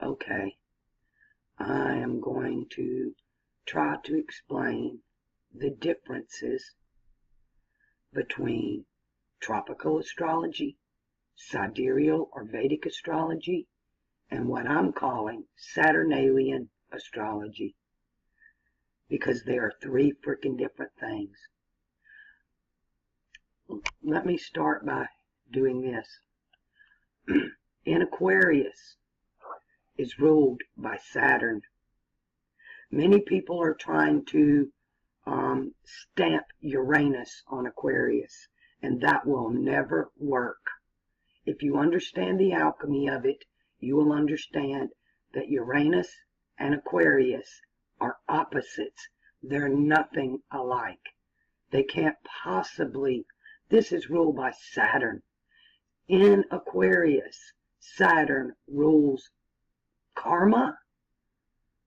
Okay, I am going to try to explain the differences between tropical astrology, sidereal or Vedic astrology, and what I'm calling Saturnalian astrology, because they are three freaking different things. Let me start by doing this. In Aquarius is ruled by Saturn. Many people are trying to stamp Uranus on Aquarius, and that will never work. If you understand the alchemy of it, you will understand that Uranus and Aquarius are opposites. They're nothing alike. They can't possibly. This is ruled by Saturn. In Aquarius, Saturn rules karma.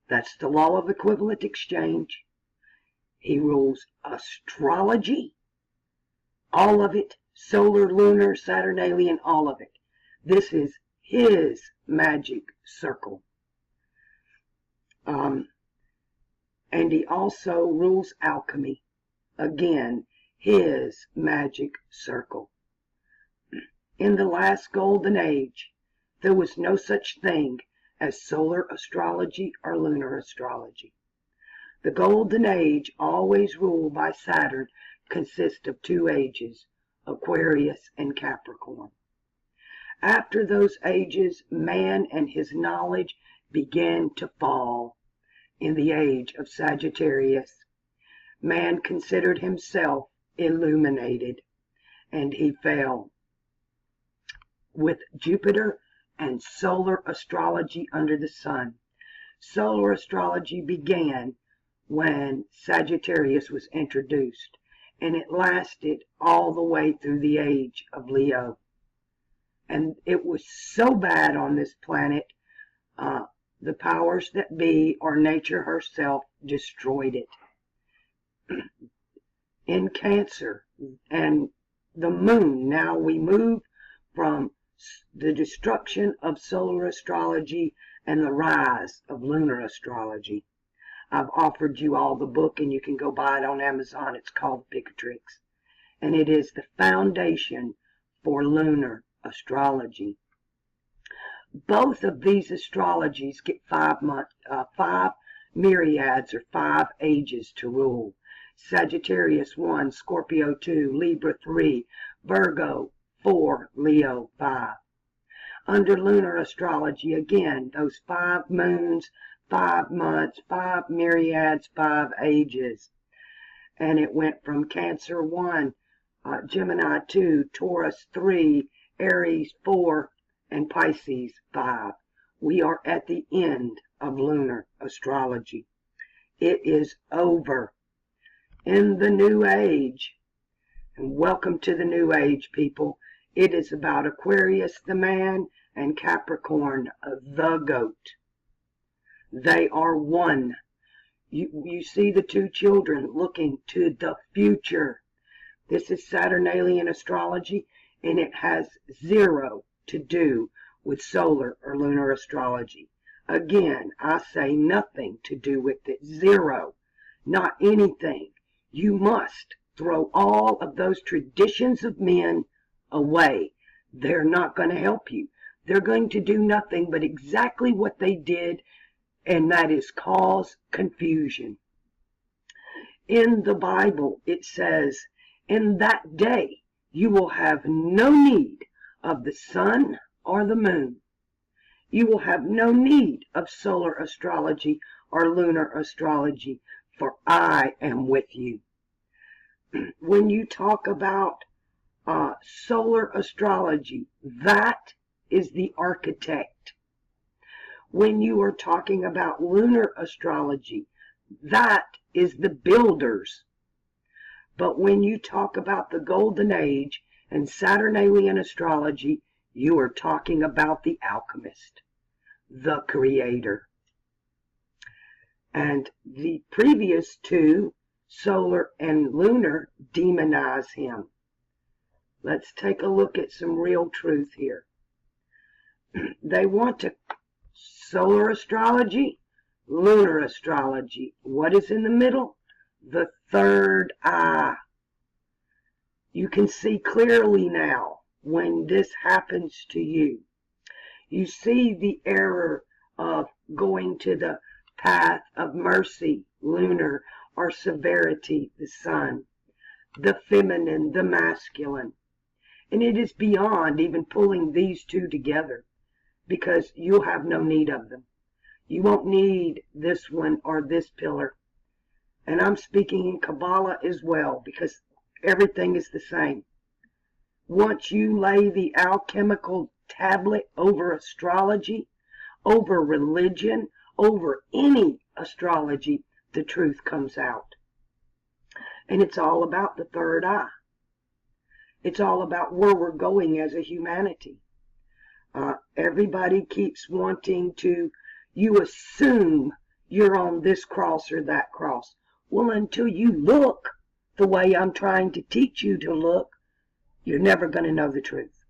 That's the law of equivalent exchange. He rules astrology, all of it, solar, lunar, Saturnalian, all of it. This is his magic circle. And he also rules alchemy. Again, his magic circle. In the last golden age, there was no such thing as solar astrology or lunar astrology. The golden age, always ruled by Saturn, consists of two ages, Aquarius and Capricorn. After those ages, man and his knowledge began to fall. In the age of Sagittarius, man considered himself illuminated, and he fell. With Jupiter and solar astrology under the sun. Solar astrology began when Sagittarius was introduced, and it lasted all the way through the age of Leo. And it was so bad on this planet, the powers that be, or nature herself, destroyed it. In Cancer and the moon, now we move from the destruction of solar astrology and the rise of lunar astrology. I've offered you all the book, and you can go buy it on Amazon. It's called Picatrix, and it is the foundation for lunar astrology. Both of these astrologies get 5 myriads or 5 ages to rule. Sagittarius 1, Scorpio 2, Libra 3, Virgo 4, Leo 5. Under lunar astrology, again, those 5 moons, 5 months, 5 myriads, 5 ages. And it went from Cancer 1, Gemini 2, Taurus 3, Aries 4, and Pisces 5. We are at the end of lunar astrology. It is over. In the new age, and welcome to the new age, people, it is about Aquarius the man and Capricorn the goat. They are one. You see the two children looking to the future. This is Saturnalian astrology, and it has 0 to do with solar or lunar astrology. Again, I say nothing to do with it. 0. Not anything. You must throw all of those traditions of men away. They're not going to help you. They're going to do nothing but exactly what they did, and that is cause confusion. In the Bible, it says, in that day you will have no need of the sun or the moon. You will have no need of solar astrology or lunar astrology, for I am with you. When you talk about solar astrology, that is the architect. When you are talking about lunar astrology, that is the builders. But when you talk about the golden age and Saturnalian astrology, you are talking about the alchemist, the creator. And the previous two, solar and lunar, demonize him. Let's take a look at some real truth here. They want to solar astrology, lunar astrology. What is in the middle? The third eye. You can see clearly now when this happens to you. You see the error of going to the path of mercy, lunar, or severity, the sun, the feminine, the masculine. And it is beyond even pulling these two together, because you'll have no need of them. You won't need this one or this pillar. And I'm speaking in Kabbalah as well, because everything is the same. Once you lay the alchemical tablet over astrology, over religion, over any astrology, the truth comes out. And it's all about the third eye. It's all about where we're going as a humanity. Everybody keeps wanting to, you assume you're on this cross or that cross. Well, until you look the way I'm trying to teach you to look, you're never going to know the truth.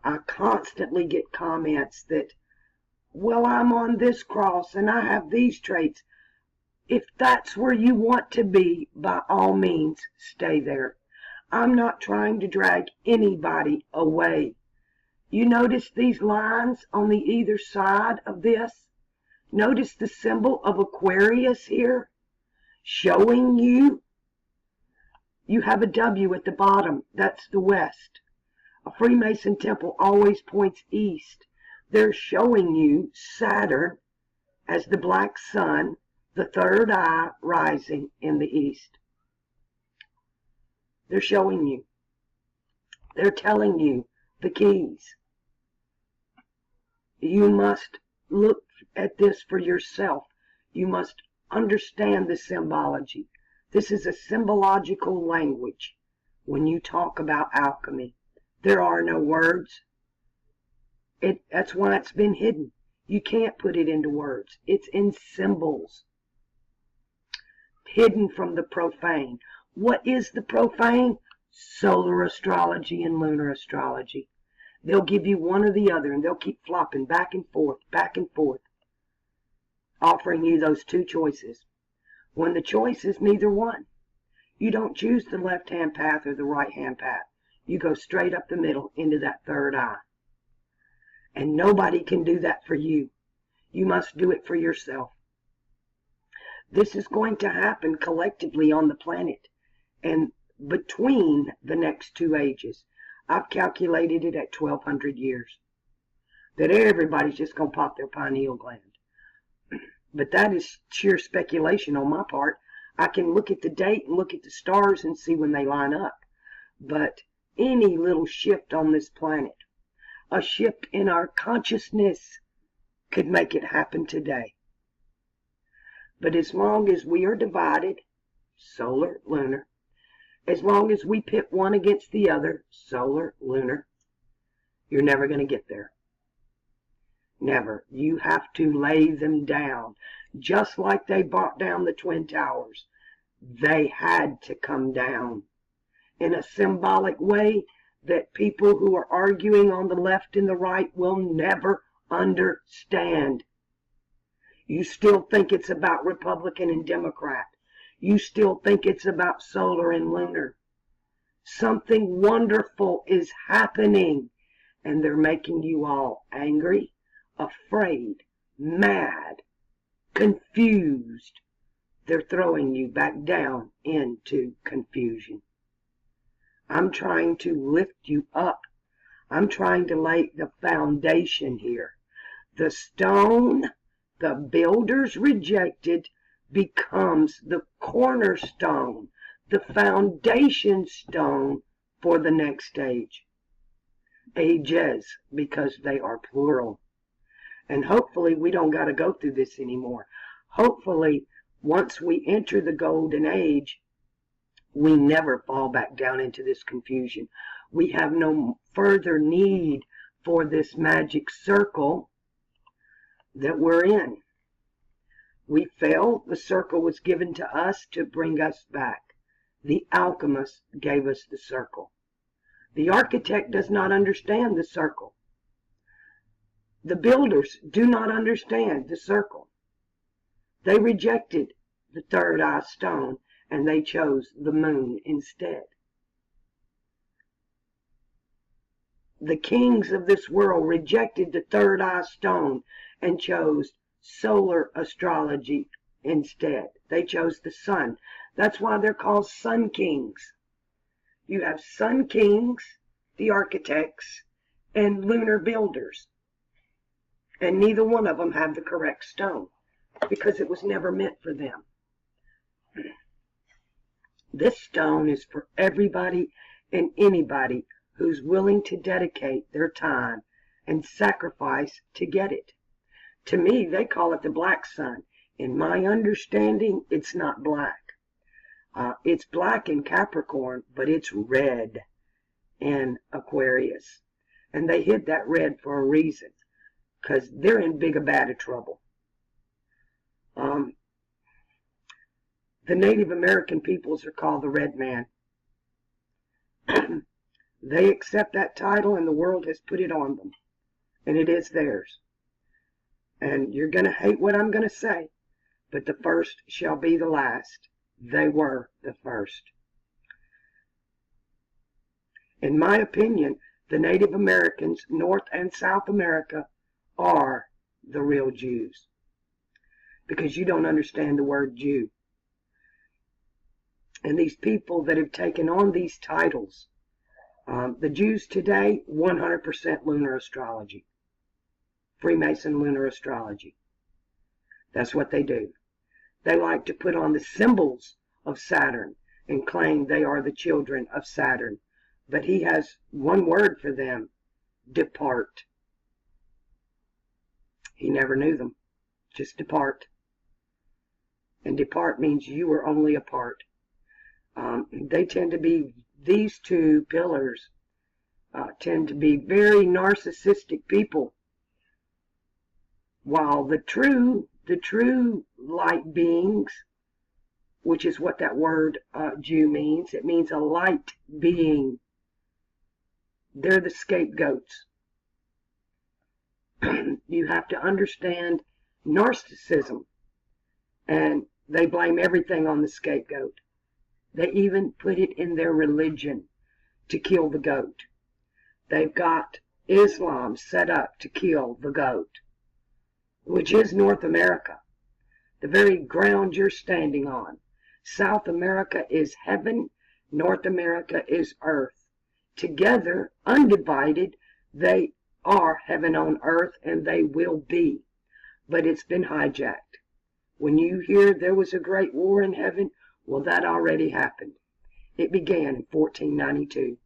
I constantly get comments that, well, I'm on this cross and I have these traits. If that's where you want to be, by all means, stay there. I'm not trying to drag anybody away. You notice these lines on the either side of this? Notice the symbol of Aquarius here, showing you. You have a W at the bottom. That's the west. A Freemason temple always points east. They're showing you Saturn as the black sun, the third eye rising in the east. They're showing you. They're telling you the keys. You must look at this for yourself. You must understand the symbology. This is a symbological language when you talk about alchemy. There are no words. That's why it's been hidden. You can't put it into words. It's in symbols. Hidden from the profane. What is the profane? Solar astrology and lunar astrology. They'll give you one or the other, and they'll keep flopping back and forth, offering you those two choices. When the choice is neither one. You don't choose the left-hand path or the right-hand path. You go straight up the middle into that third eye. And nobody can do that for you. You must do it for yourself. This is going to happen collectively on the planet and between the next two ages. I've calculated it at 1,200 years. That everybody's just going to pop their pineal gland. But that is sheer speculation on my part. I can look at the date and look at the stars and see when they line up. But any little shift on this planet, a shift in our consciousness, could make it happen today. But as long as we are divided, solar, lunar, as long as we pit one against the other, solar, lunar, you're never going to get there. Never. You have to lay them down. Just like they brought down the Twin Towers. They had to come down in a symbolic way that people who are arguing on the left and the right will never understand. You still think it's about Republican and Democrat. You still think it's about solar and lunar. Something wonderful is happening, and they're making you all angry, afraid, mad, confused. They're throwing you back down into confusion. I'm trying to lift you up. I'm trying to lay the foundation here. The stone the builders rejected becomes the cornerstone, the foundation stone for the next stage. Ages, because they are plural. And hopefully we don't got to go through this anymore. Hopefully, once we enter the golden age, we never fall back down into this confusion. We have no further need for this magic circle that we're in. We fell. The circle was given to us to bring us back. The alchemist gave us the circle. The architect does not understand the circle. The builders do not understand the circle. They rejected the third eye stone and they chose the moon instead. The kings of this world rejected the third eye stone and chose solar astrology instead. They chose the sun. That's why they're called sun kings. You have sun kings, the architects, and lunar builders. And neither one of them have the correct stone because it was never meant for them. This stone is for everybody and anybody who's willing to dedicate their time and sacrifice to get it. To me, they call it the black sun. In my understanding, it's not black. It's black in Capricorn, but it's red in Aquarius. And they hid that red for a reason, because they're in big a bad of trouble. The Native American peoples are called the Red Man. They accept that title and the world has put it on them. And it is theirs. And you're going to hate what I'm going to say, but the first shall be the last. They were the first. In my opinion, the Native Americans, North and South America, are the real Jews. Because you don't understand the word Jew. And these people that have taken on these titles, the Jews today, 100% lunar astrology. Freemason lunar astrology. That's what they do. They like to put on the symbols of Saturn and claim they are the children of Saturn. But he has one word for them: depart. He never knew them. Just depart. And depart means you are only a part. They tend to be, these two pillars tend to be very narcissistic people. While the true light beings, which is what that word Jew means, it means a light being. They're the scapegoats. You have to understand narcissism, and they blame everything on the scapegoat. They even put it in their religion to kill the goat. They've got Islam set up to kill the goat, which is North America, the very ground you're standing on. South America is heaven, North America is earth. Together, undivided, they are heaven on earth, and they will be. But it's been hijacked. When you hear there was a great war in heaven, well, that already happened. It began in 1492.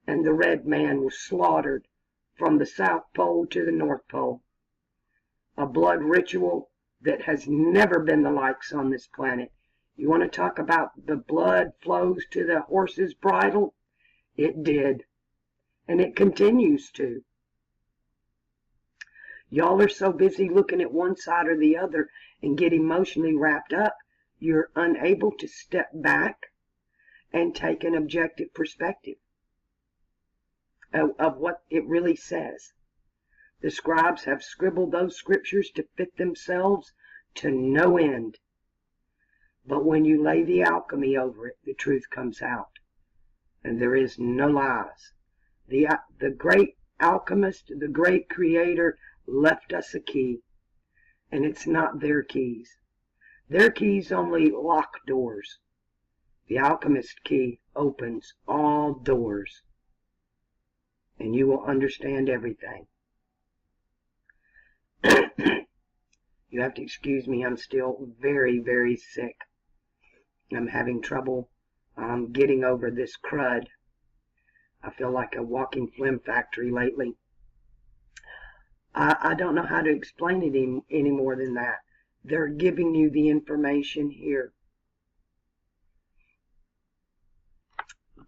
And the red man was slaughtered from the South Pole to the North Pole. A blood ritual that has never been the likes on this planet. You want to talk about the blood flows to the horse's bridle? It did. And it continues to. Y'all are so busy looking at one side or the other and get emotionally wrapped up, you're unable to step back and take an objective perspective of what it really says. The scribes have scribbled those scriptures to fit themselves to no end. But when you lay the alchemy over it, the truth comes out. And there is no lies. The great alchemist, the great creator, left us a key. And it's not their keys. Their keys only lock doors. The alchemist key opens all doors. And you will understand everything. You have to excuse me, I'm still very, very sick. I'm having trouble getting over this crud. I feel like a walking phlegm factory lately. I don't know how to explain it any more than that. They're giving you the information here.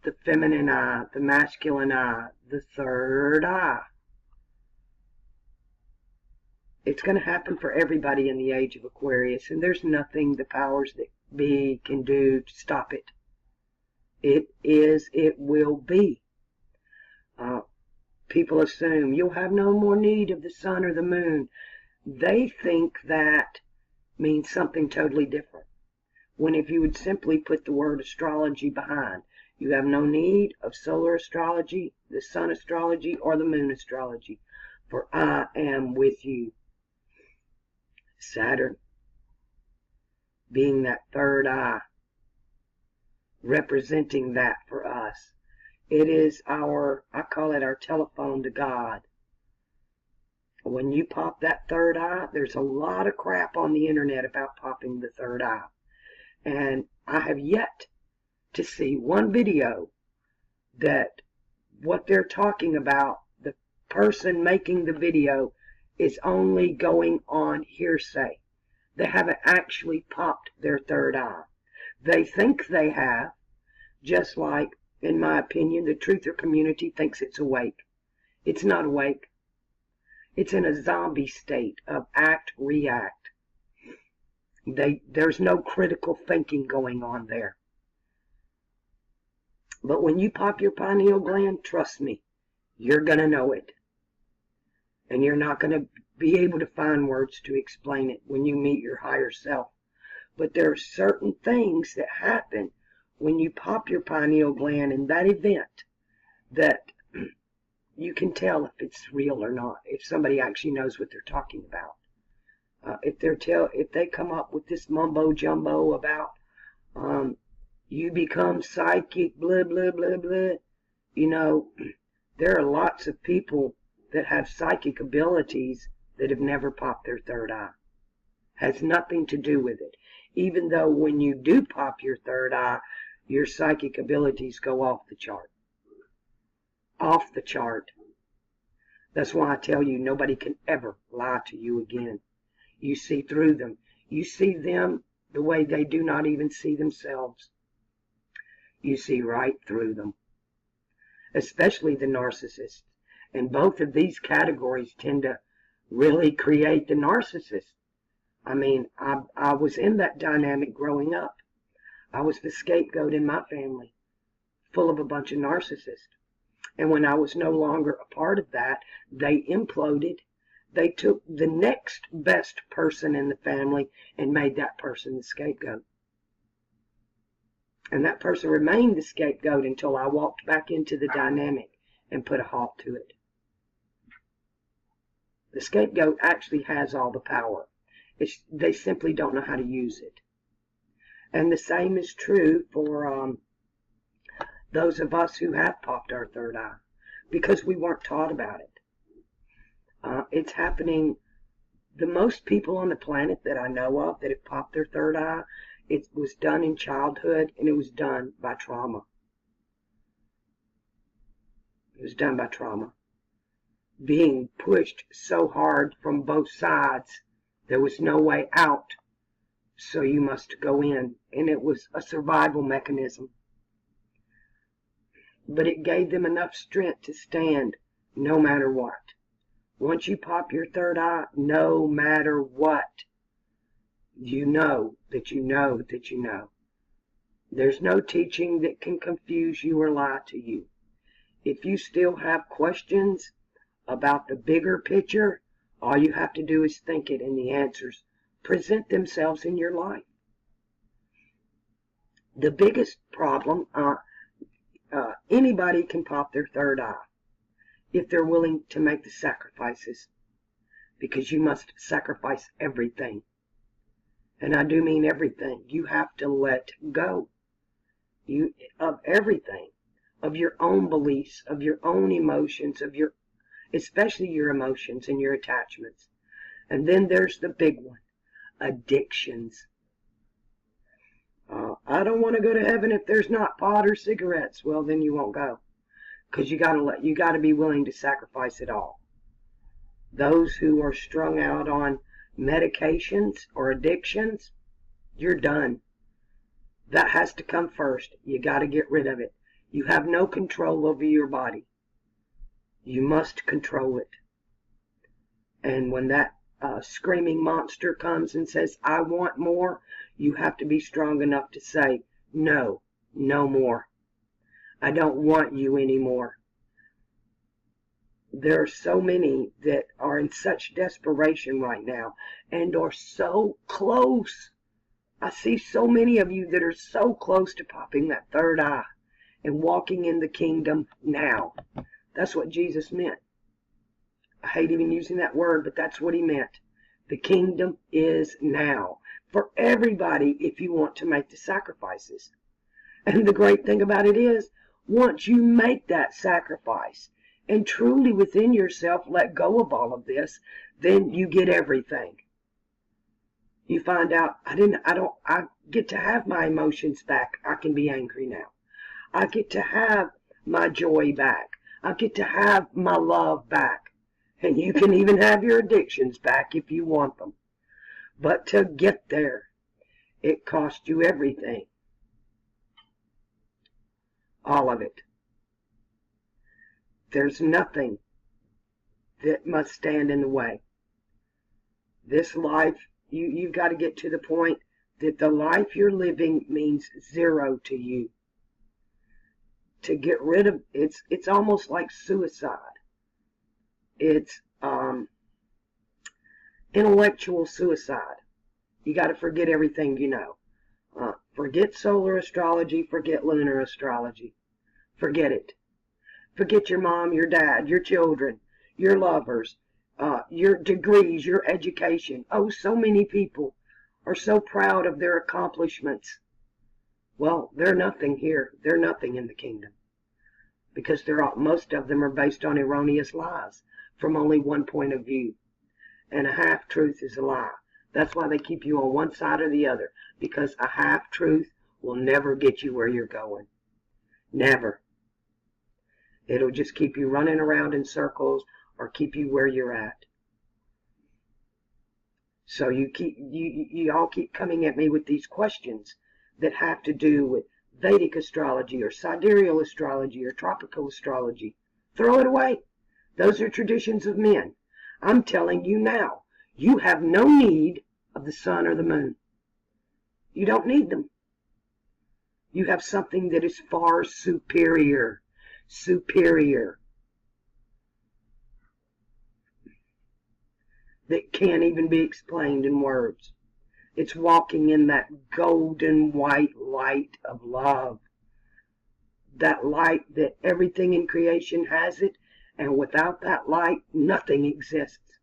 The feminine eye, the masculine eye, the third eye. It's going to happen for everybody in the age of Aquarius, and there's nothing the powers that be can do to stop it. It is, it will be. People assume you'll have no more need of the sun or the moon. They think that means something totally different. When if you would simply put the word astrology behind, you have no need of solar astrology, the sun astrology, or the moon astrology, for I am with you. Saturn, being that third eye, representing that for us. It is our, I call it our telephone to God. When you pop that third eye, there's a lot of crap on the internet about popping the third eye. And I have yet to see one video that what they're talking about, the person making the video, is only going on hearsay. They haven't actually popped their third eye. They think they have, just like, in my opinion, the truther community thinks it's awake. It's not awake. It's in a zombie state of act, react. There's no critical thinking going on there. But when you pop your pineal gland, trust me, you're going to know it. And you're not going to be able to find words to explain it when you meet your higher self. But there are certain things that happen when you pop your pineal gland in that event that you can tell if it's real or not, if somebody actually knows what they're talking about. If they come up with this mumbo jumbo about you become psychic, blah blah blah blah, you know, there are lots of people that have psychic abilities that have never popped their third eye. Has nothing to do with it. Even though when you do pop your third eye, your psychic abilities go off the chart. Off the chart. That's why I tell you, nobody can ever lie to you again. You see through them. You see them the way they do not even see themselves. You see right through them. Especially the narcissists. And both of these categories tend to really create the narcissist. I mean, I was in that dynamic growing up. I was the scapegoat in my family, full of a bunch of narcissists. And when I was no longer a part of that, they imploded. They took the next best person in the family and made that person the scapegoat. And that person remained the scapegoat until I walked back into the dynamic and put a halt to it. The scapegoat actually has all the power. They simply don't know how to use it. And the same is true for those of us who have popped our third eye, because we weren't taught about it. It's happening. The most people on the planet that I know of that have popped their third eye, it was done in childhood, and it was done by trauma. It was done by trauma. Being pushed so hard from both sides, there was no way out, so you must go in, and it was a survival mechanism. But it gave them enough strength to stand no matter what. Once you pop your third eye, no matter what, you know that you know that you know. There's no teaching that can confuse you or lie to you. If you still have questions about the bigger picture, all you have to do is think it, and the answers present themselves in your life. The biggest problem, anybody can pop their third eye if they're willing to make the sacrifices, because you must sacrifice everything. And I do mean everything. You have to let go of everything, of your own beliefs, of your own emotions, especially your emotions and your attachments. And then there's the big one, addictions. I don't want to go to heaven if there's not pot or cigarettes. Well, then you won't go, because you got to be willing to sacrifice it all. Those who are strung out on medications or addictions, you're done. That has to come first. You got to get rid of it. You have no control over your body. You must control it. And when that screaming monster comes and says, I want more, you have to be strong enough to say, no, no more. I don't want you anymore. There are so many that are in such desperation right now and are so close. I see so many of you that are so close to popping that third eye and walking in the kingdom now. That's what Jesus meant. I hate even using that word, but that's what he meant. The kingdom is now for everybody if you want to make the sacrifices. And the great thing about it is, once you make that sacrifice and truly within yourself let go of all of this, then you get everything. You find out, I get to have my emotions back. I can be angry now. I get to have my joy back. I get to have my love back. And you can even have your addictions back if you want them. But to get there, it costs you everything. All of it. There's nothing that must stand in the way. This life, you've got to get to the point that the life you're living means zero to you. To get rid of it's almost like suicide. It's intellectual suicide. You got to forget everything you know. Forget solar astrology, forget lunar astrology. Forget it. Forget your mom, your dad, your children, your lovers, your degrees, your education. Oh, so many people are so proud of their accomplishments. Well, they're nothing here. They're nothing in the kingdom. Because most of them are based on erroneous lies from only one point of view. And a half-truth is a lie. That's why they keep you on one side or the other. Because a half-truth will never get you where you're going. Never. It'll just keep you running around in circles or keep you where you're at. So you all keep coming at me with these questions that have to do with Vedic astrology or sidereal astrology or tropical astrology. Throw it away. Those are traditions of men. I'm telling you now, you have no need of the sun or the moon. You don't need them. You have something that is far superior. Superior. That can't even be explained in words. It's walking in that golden white light of love. That light that everything in creation has it, and without that light, nothing exists.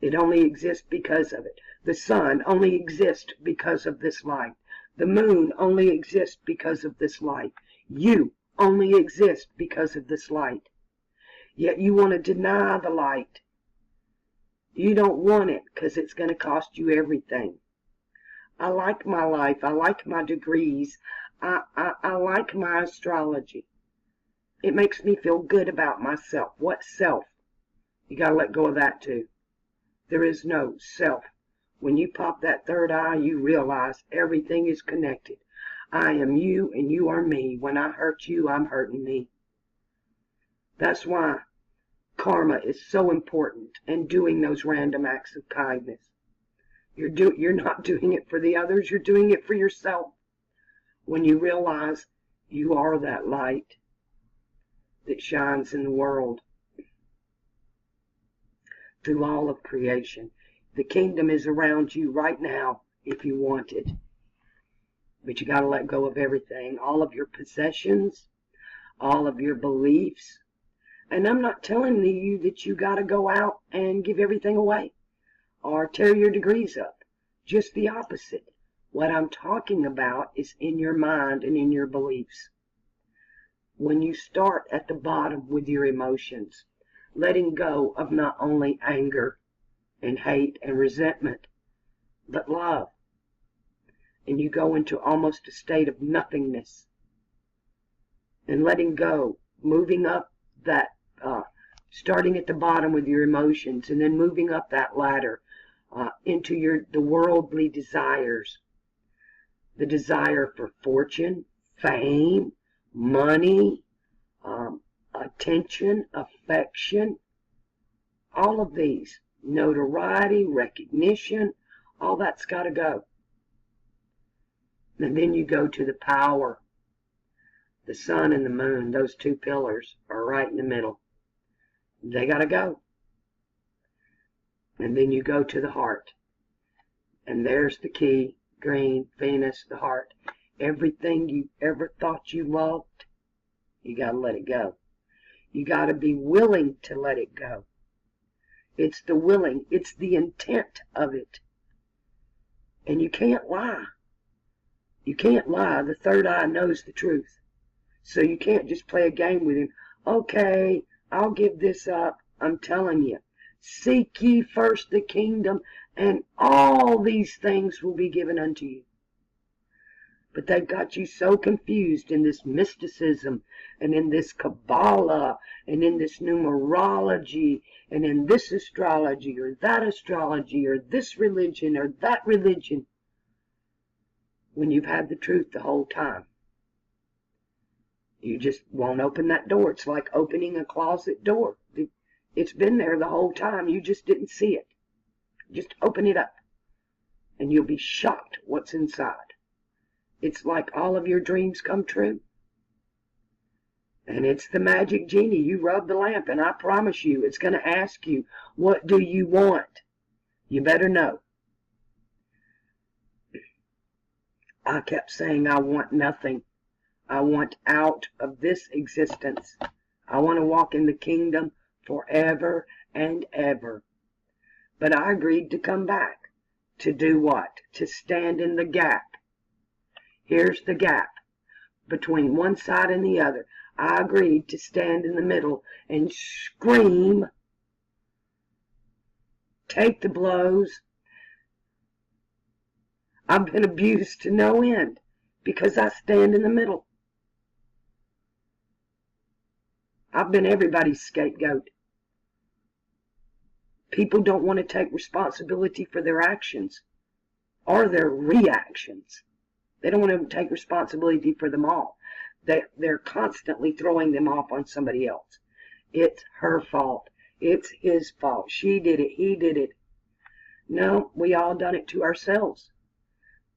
It only exists because of it. The sun only exists because of this light. The moon only exists because of this light. You only exist because of this light. Yet you want to deny the light. You don't want it because it's going to cost you everything. I like my life. I like my degrees. I like my astrology. It makes me feel good about myself. What self? You got to let go of that too. There is no self. When you pop that third eye, you realize everything is connected. I am you and you are me. When I hurt you, I'm hurting me. That's why karma is so important, and doing those random acts of kindness. You're not doing it for the others, you're doing it for yourself. When you realize you are that light that shines in the world through all of creation. The kingdom is around you right now if you want it. But you got to let go of everything, all of your possessions, all of your beliefs. And I'm not telling you that you got to go out and give everything away or tear your degrees up. Just the opposite. What I'm talking about is in your mind and in your beliefs. When you start at the bottom with your emotions, letting go of not only anger and hate and resentment, but love. And you go into almost a state of nothingness. And letting go, moving up that, starting at the bottom with your emotions and then moving up that ladder into the worldly desires. The desire for fortune, fame, money, attention, affection, all of these, notoriety, recognition, all that's got to go. And then you go to the power. The sun and the moon, those two pillars, are right in the middle. They got to go. And then you go to the heart. And there's the key, green, Venus, the heart. Everything you ever thought you loved, you got to let it go. You got to be willing to let it go. It's the willing. It's the intent of it. And you can't lie. You can't lie. The third eye knows the truth. So you can't just play a game with him. Okay, I'll give this up. I'm telling you. Seek ye first the kingdom, and all these things will be given unto you. But they've got you so confused in this mysticism, and in this Kabbalah, and in this numerology, and in this astrology, or this religion, or that religion, when you've had the truth the whole time. You just won't open that door. It's like opening a closet door. It's been there the whole time. You just didn't see it. Just open it up, and you'll be shocked what's inside. It's like all of your dreams come true. And it's the magic genie. You rub the lamp, and I promise you, it's going to ask you, what do you want? You better know. I kept saying, I want nothing. I want out of this existence. I want to walk in the kingdom forever and ever. But I agreed to come back. To do what? To stand in the gap. Here's the gap between one side and the other. I agreed to stand in the middle and scream, take the blows. I've been abused to no end because I stand in the middle. I've been everybody's scapegoat. People don't want to take responsibility for their actions or their reactions. They don't want to take responsibility for them all. They're constantly throwing them off on somebody else. It's her fault. It's his fault. She did it. He did it. No, we all done it to ourselves.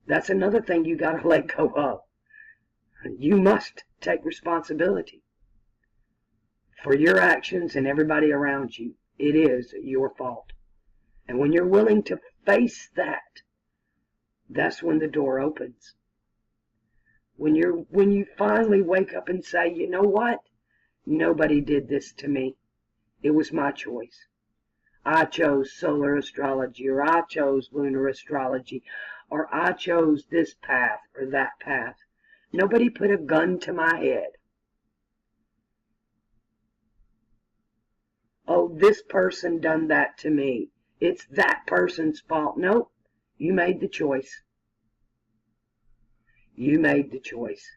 That's another thing you got to let go of. You must take responsibility for your actions and everybody around you. It is your fault. And when you're willing to face that, that's when the door opens. When you finally wake up and say, you know what? Nobody did this to me. It was my choice. I chose solar astrology, or I chose lunar astrology, or I chose this path or that path. Nobody put a gun to my head. Oh, this person done that to me. It's that person's fault. Nope, you made the choice. You made the choice.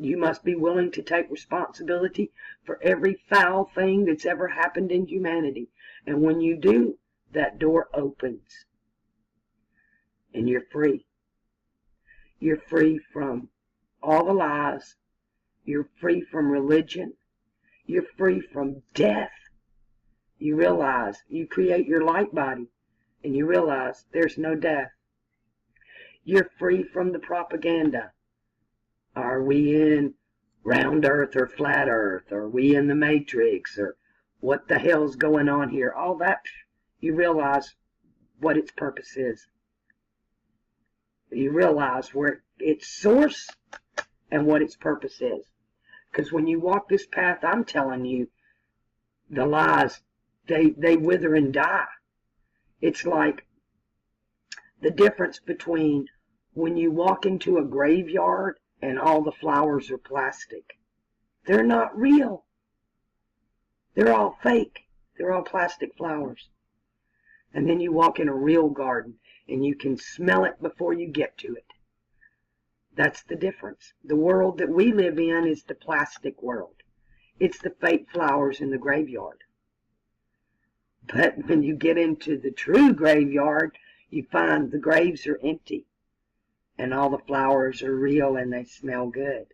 You must be willing to take responsibility for every foul thing that's ever happened in humanity. And when you do, that door opens. And you're free. You're free from all the lies. You're free from religion. You're free from death. You realize you create your light body, and you realize there's no death. You're free from the propaganda. Are we in round earth or flat earth? Are we in the matrix? Or what the hell's going on here? All that, you realize what its purpose is. You realize where its source and what its purpose is. Because when you walk this path, I'm telling you, the lies, they wither and die. It's like the difference between when you walk into a graveyard and all the flowers are plastic. They're not real. They're all fake. They're all plastic flowers. And then you walk in a real garden and you can smell it before you get to it. That's the difference. The world that we live in is the plastic world. It's the fake flowers in the graveyard. But when you get into the true graveyard, you find the graves are empty. And all the flowers are real and they smell good.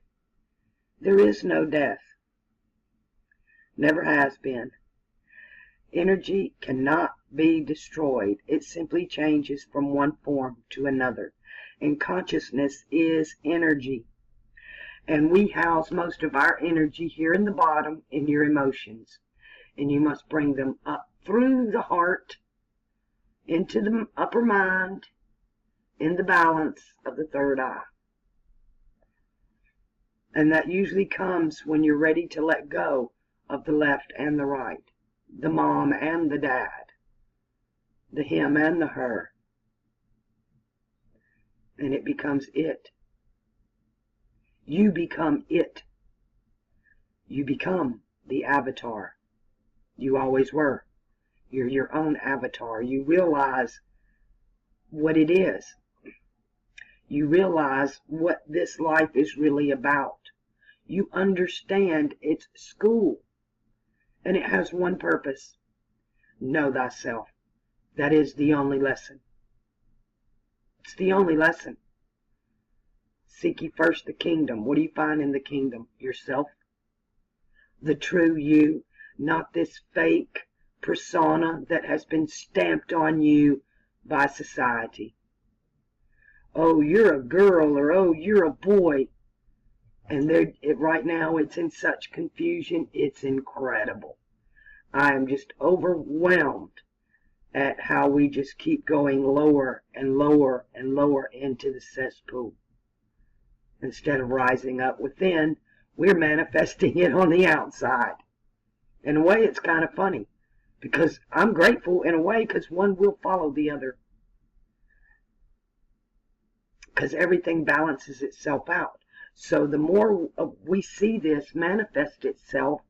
There is no death. Never has been. Energy cannot be destroyed. It simply changes from one form to another. And consciousness is energy. And we house most of our energy here in the bottom in your emotions. and you must bring them up through the heart, into the upper mind, in the balance of the third eye. And that usually comes when you're ready to let go of the left and the right, the mom and the dad, the him and the her. And it becomes it. You become it. You become the avatar. You always were. You're your own avatar. You realize what it is. You realize what this life is really about. You understand it's school. And it has one purpose. Know thyself. That is the only lesson. It's the only lesson. Seek ye first the kingdom. What do you find in the kingdom? Yourself. The true you, not this fake persona that has been stamped on you by society. Oh, you're a girl, or oh, you're a boy. And right now it's in such confusion, it's incredible. I am just overwhelmed at how we just keep going lower and lower and lower into the cesspool. Instead of rising up within, we're manifesting it on the outside. In a way, it's kind of funny, because I'm grateful in a way, because one will follow the other. Because everything balances itself out. So the more we see this manifest itself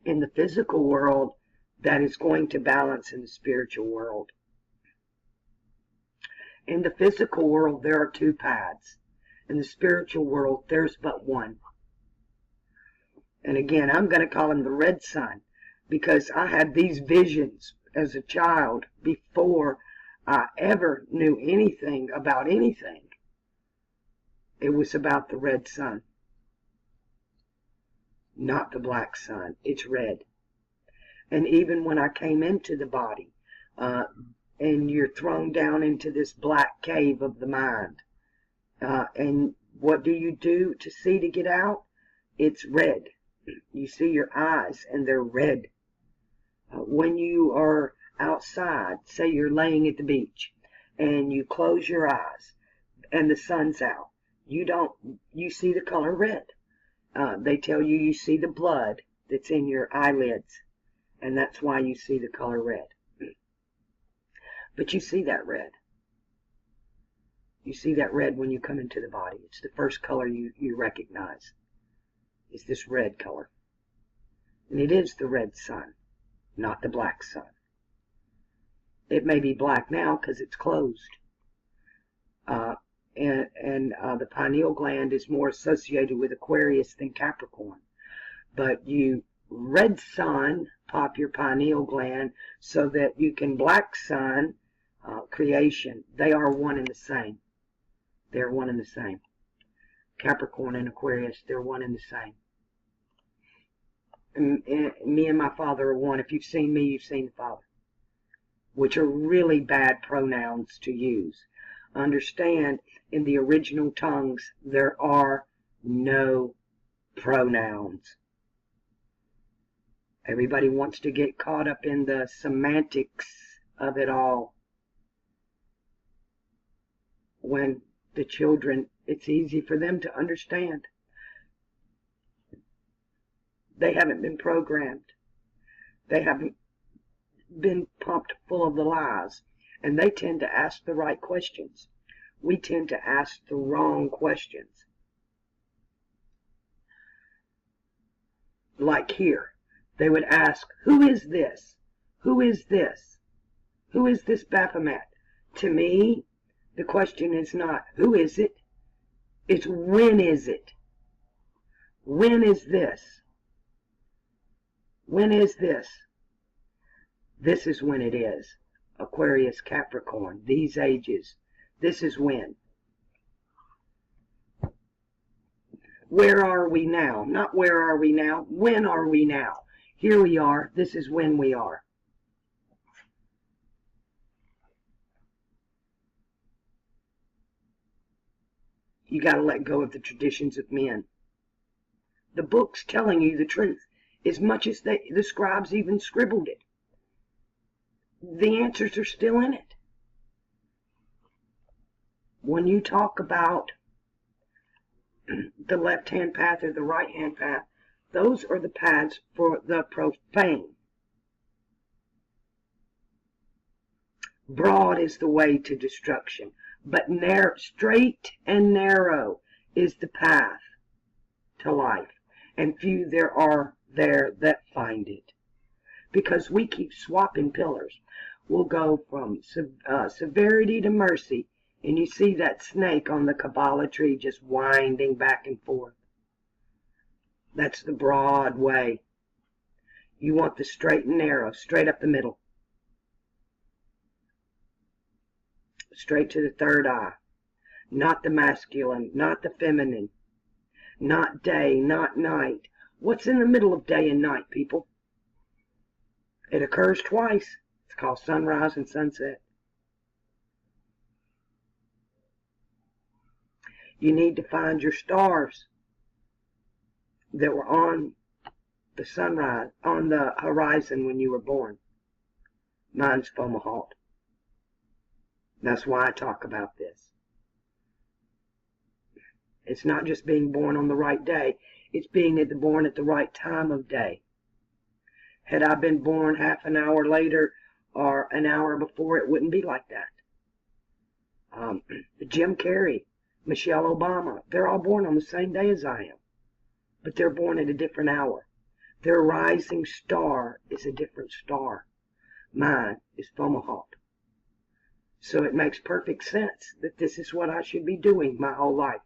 in the physical world, that is going to balance in the spiritual world. In the physical world, there are two paths. In the spiritual world, there's but one. And again, I'm going to call him the red sun, because I had these visions as a child before I ever knew anything about anything. It was about the red sun, not the black sun. It's red. And even when I came into the body, and you're thrown down into this black cave of the mind, and what do you do to see to get out? It's red. You see your eyes, and they're red. When you are outside, say you're laying at the beach, and you close your eyes, and the sun's out, you see the color red. They tell you you see the blood that's in your eyelids, and that's why you see the color red. But you see that red. You see that red when you come into the body. It's the first color you recognize. Is this red color. And it is the red sun, not the black sun. It may be black now because it's closed. The pineal gland is more associated with Aquarius than Capricorn. But you red sun pop your pineal gland so that you can black sun creation. They are one and the same. They're one and the same. Capricorn and Aquarius, they're one and the same. And me and my father are one. If you've seen me, you've seen the Father. Which are really bad pronouns to use. Understand, in the original tongues, there are no pronouns. Everybody wants to get caught up in the semantics of it all. When the children, it's easy for them to understand. They haven't been programmed. They haven't been pumped full of the lies. And they tend to ask the right questions. We tend to ask the wrong questions. Like here, they would ask, who is this? Who is this? Who is this Baphomet? To me, the question is not, who is it? It's, when is it? When is this? When is this? This is when it is. Aquarius, Capricorn, these ages. This is when. Where are we now? Not where are we now. When are we now? Here we are. This is when we are. You got to let go of the traditions of men. The book's telling you the truth. as much as the scribes even scribbled it. The answers are still in it. When you talk about the left-hand path or the right-hand path, those are the paths for the profane. Broad is the way to destruction, but straight and narrow is the path to life, and few there are there that find it. Because we keep swapping pillars. We'll go from severity to mercy, and you see that snake on the Kabbalah tree just winding back and forth. That's the broad way. You want the straight and narrow, straight up the middle. Straight to the third eye. Not the masculine, not the feminine. Not day, not night. What's in the middle of day and night, people? It occurs twice. It's called sunrise and sunset. You need to find your stars that were on the sunrise, on the horizon when you were born. Mine's Fomalhaut. That's why I talk about this. It's not just being born on the right day. It's being born at the right time of day. Had I been born half an hour later or an hour before, it wouldn't be like that. Jim Carrey, Michelle Obama, they're all born on the same day as I am. But they're born at a different hour. Their rising star is a different star. Mine is Fomalhaut. So it makes perfect sense that this is what I should be doing my whole life.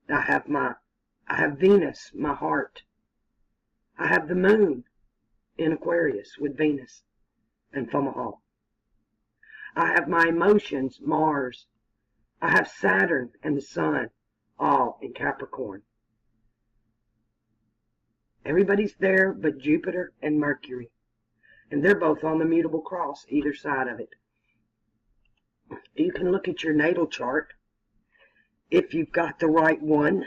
I have Venus, my heart. I have the moon in Aquarius with Venus and Fomalhaut. I have my emotions, Mars. I have Saturn and the Sun, all in Capricorn. Everybody's there but Jupiter and Mercury. And they're both on the mutable cross, either side of it. You can look at your natal chart if you've got the right one.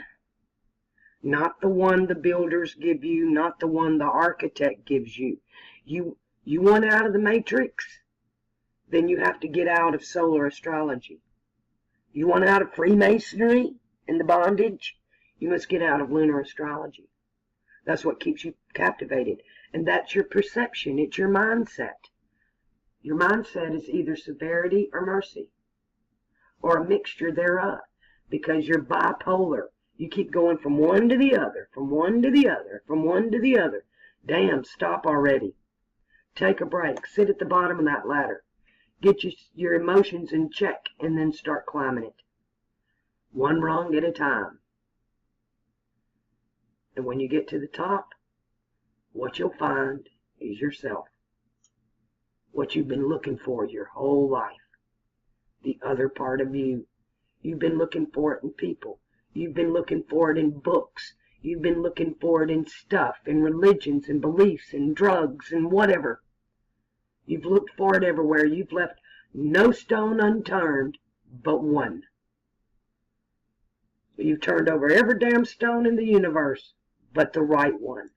Not the one the builders give you, not the one the architect gives you. You want out of the matrix? Then you have to get out of solar astrology. You want out of Freemasonry and the bondage? You must get out of lunar astrology. That's what keeps you captivated. And that's your perception. It's your mindset. Your mindset is either severity or mercy, or a mixture thereof, because you're bipolar. You keep going from one to the other, from one to the other, from one to the other. Damn, stop already. Take a break. Sit at the bottom of that ladder. Get your emotions in check, and then start climbing it. One rung at a time. And when you get to the top, what you'll find is yourself. What you've been looking for your whole life. The other part of you. You've been looking for it in people. You've been looking for it in books. You've been looking for it in stuff, in religions and beliefs and drugs and whatever. You've looked for it everywhere. You've left no stone unturned but one. You've turned over every damn stone in the universe but the right one.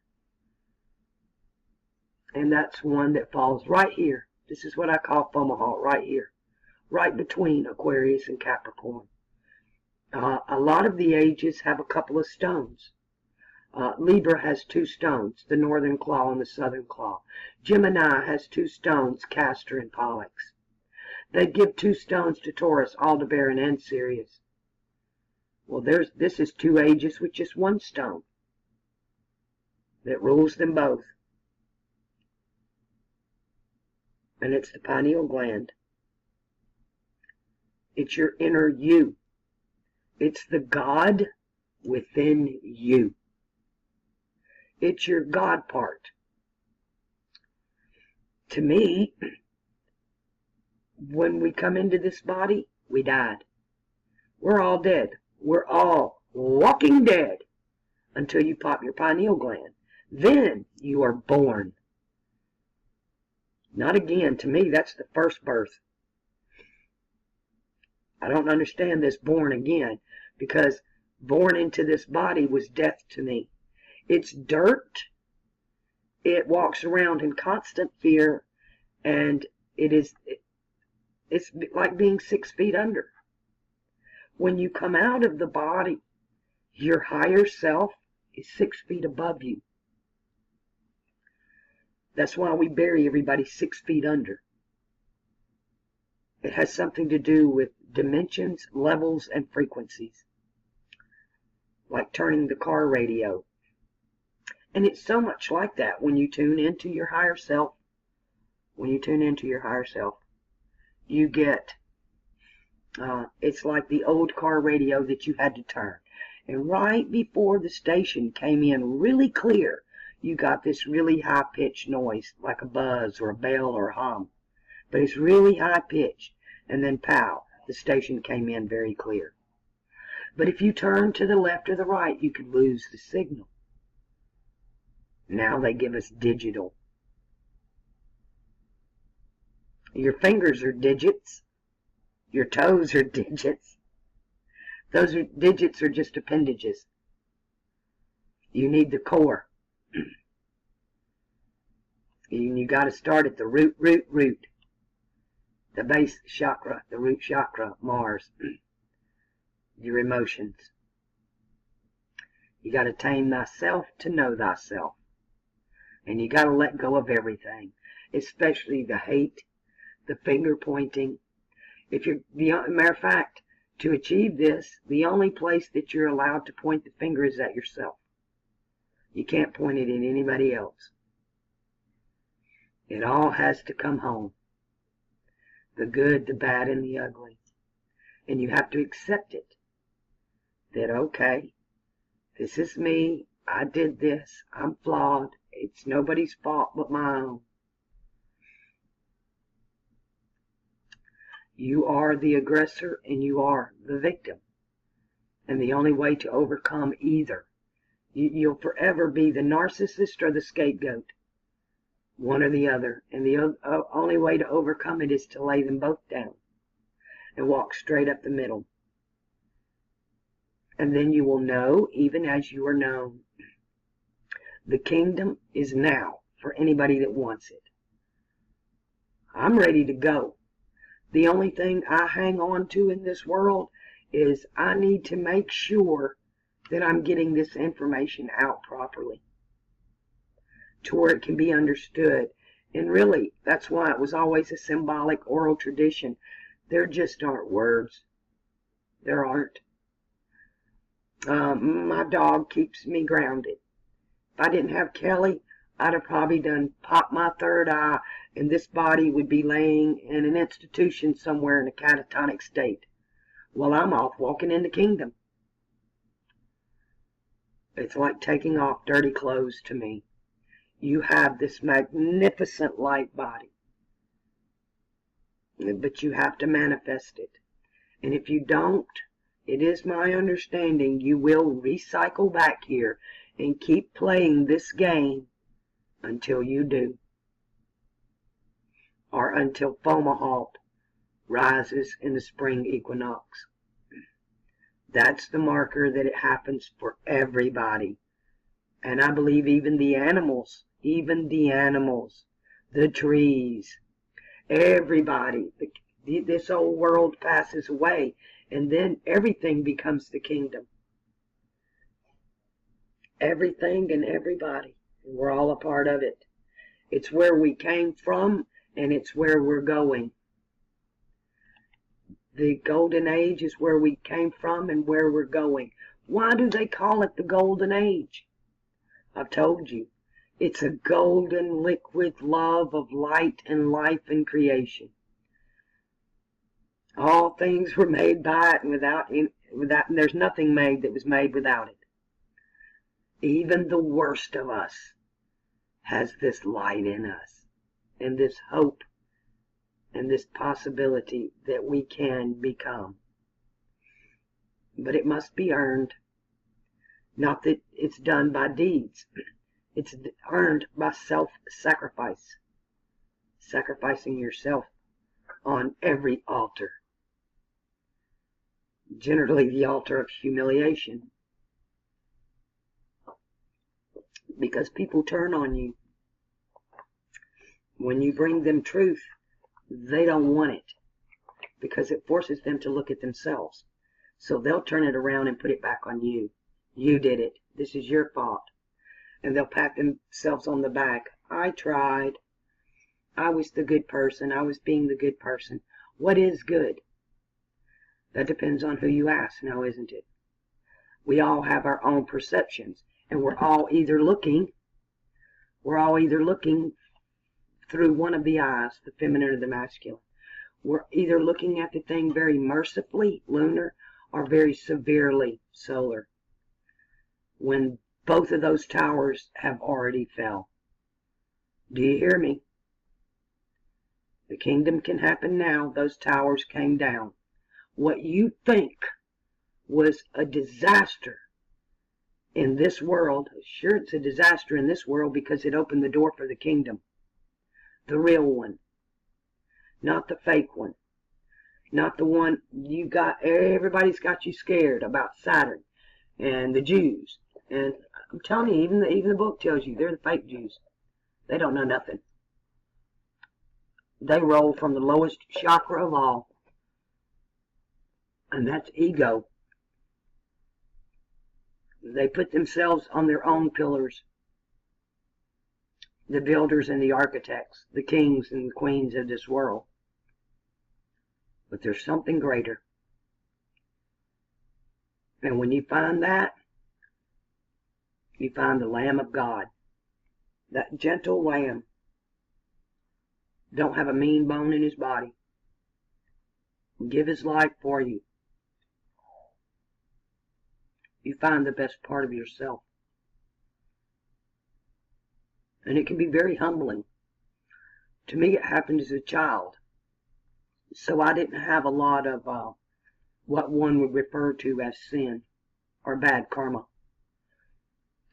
And that's one that falls right here. This is what I call Fomalhaut, right here. Right between Aquarius and Capricorn. A lot of the ages have a couple of stones. Libra has 2 stones, the northern claw and the southern claw. Gemini has 2 stones, Castor and Pollux. They give 2 stones to Taurus, Aldebaran and Sirius. Well, this is 2 ages with just 1 stone that rules them both. And it's the pineal gland. It's your inner you. It's the God within you. It's your God part. To me, when we come into this body, we died. We're all dead. We're all walking dead until you pop your pineal gland. Then you are born. Not again. To me, that's the first birth. I don't understand this born again, because born into this body was death to me. It's dirt it walks around in constant fear, and it's like being 6 feet under. When you come out of the body, your higher self is 6 feet above you. That's why we bury everybody 6 feet under. It has something to do with dimensions, levels, and frequencies, like turning the car radio. And it's so much like that when you tune into your higher self. When you tune into your higher self, you get, it's like the old car radio that you had to turn. And right before the station came in really clear, you got this really high-pitched noise, like a buzz or a bell or a hum. But it's really high-pitched. And then, pow, the station came in very clear. But if you turn to the left or the right, you could lose the signal. Now they give us digital. Your fingers are digits. Your toes are digits. Those digits are just appendages. You need the core. And you got to start at the root. The base chakra, the root chakra, Mars. Your emotions. You got to tame thyself to know thyself. And you got to let go of everything, especially the hate, the finger pointing. Matter of fact, to achieve this, the only place that you're allowed to point the finger is at yourself. You can't point it at anybody else. It all has to come home. The good, the bad, and the ugly. And you have to accept it. That, okay, this is me. I did this. I'm flawed. It's nobody's fault but my own. You are the aggressor and you are the victim. And the only way to overcome either, you'll forever be the narcissist or the scapegoat. One or the other. And the only way to overcome it is to lay them both down and walk straight up the middle. And then you will know, even as you are known. The kingdom is now for anybody that wants it. I'm ready to go. The only thing I hang on to in this world is I need to make sure that I'm getting this information out properly to where it can be understood. And really, that's why it was always a symbolic oral tradition. There just aren't words. There aren't. My dog keeps me grounded. If I didn't have Kelly, I'd have probably done popped my third eye, and this body would be laying in an institution somewhere in a catatonic state while I'm off walking in the kingdom. It's like taking off dirty clothes to me. You have this magnificent light body, but you have to manifest it. And if you don't, it is my understanding you will recycle back here and keep playing this game until you do. Or until Fomalhaut rises in the spring equinox. That's the marker that it happens for everybody. And I believe even the animals, the trees, everybody, this old world passes away, and then everything becomes the kingdom. Everything and everybody. And we're all a part of it. It's where we came from, and it's where we're going. The golden age is where we came from and where we're going. Why do they call it the golden age? I've told you. It's a golden liquid love of light and life and creation. All things were made by it, and without, and there's nothing made that was made without it. Even the worst of us has this light in us, and this hope, and this possibility that we can become. But it must be earned. Not that it's done by deeds. It's earned by self-sacrifice. Sacrificing yourself on every altar. Generally the altar of humiliation. Because people turn on you. When you bring them truth, they don't want it because it forces them to look at themselves. So they'll turn it around and put it back on you. You did it. This is your fault. And they'll pat themselves on the back. I tried. I was the good person. I was being the good person. What is good? That depends on who you ask now, isn't it? We all have our own perceptions, and we're all either looking through one of the eyes, the feminine or the masculine. We're either looking at the thing very mercifully, lunar, or very severely, solar. When both of those towers have already fell. Do you hear me? The kingdom can happen now. Those towers came down. What you think was a disaster in this world, sure, it's a disaster in this world because it opened the door for the kingdom. The real one. Not the fake one. Not the one you got, everybody's got you scared about Saturn and the Jews. And I'm telling you, even the book tells you they're the fake Jews. They don't know nothing. They roll from the lowest chakra of all. And that's ego. They put themselves on their own pillars. The builders and the architects, the kings and the queens of this world. But there's something greater. And when you find that, you find the Lamb of God. That gentle lamb. Don't have a mean bone in his body. Give his life for you. You find the best part of yourself. And it can be very humbling. To me, it happened as a child. So I didn't have a lot of what one would refer to as sin or bad karma.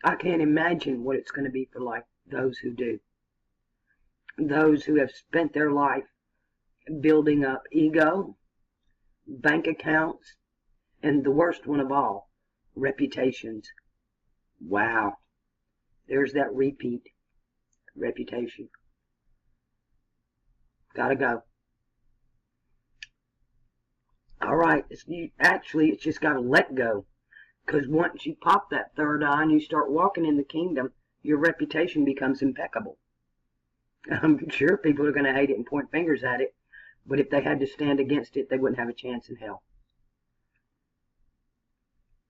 I can't imagine what it's going to be for like those who do. Those who have spent their life building up ego, bank accounts, and the worst one of all, reputations. Wow. There's that repeat. Reputation. Gotta go. Alright, it's just gotta let go. Because once you pop that third eye and you start walking in the kingdom, your reputation becomes impeccable. I'm sure people are going to hate it and point fingers at it, but if they had to stand against it, they wouldn't have a chance in hell.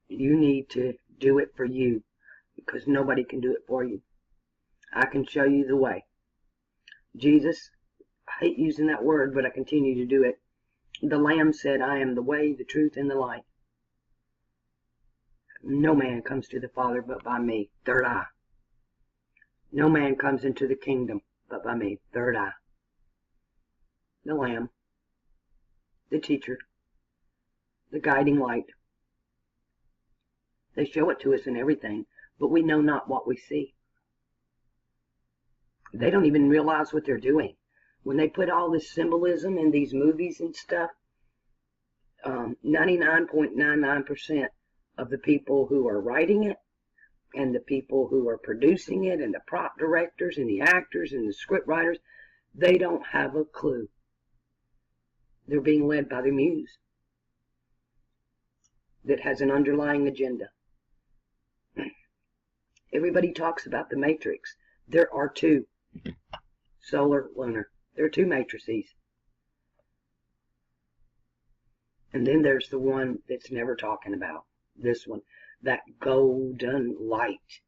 You need to do it for you, because nobody can do it for you. I can show you the way. Jesus, I hate using that word, but I continue to do it. The Lamb said, I am the way, the truth, and the light. No man comes to the Father but by me. Third eye. No man comes into the kingdom but by me. Third eye. The Lamb. The teacher. The guiding light. They show it to us in everything, but we know not what we see. They don't even realize what they're doing. When they put all this symbolism in these movies and stuff, 99.99% of the people who are writing it and the people who are producing it and the prop directors and the actors and the script writers, they don't have a clue. They're being led by the muse that has an underlying agenda. Everybody talks about the matrix. There are two. Solar, lunar. There are two matrices. And then there's the one that's never talking about. This one. That golden light.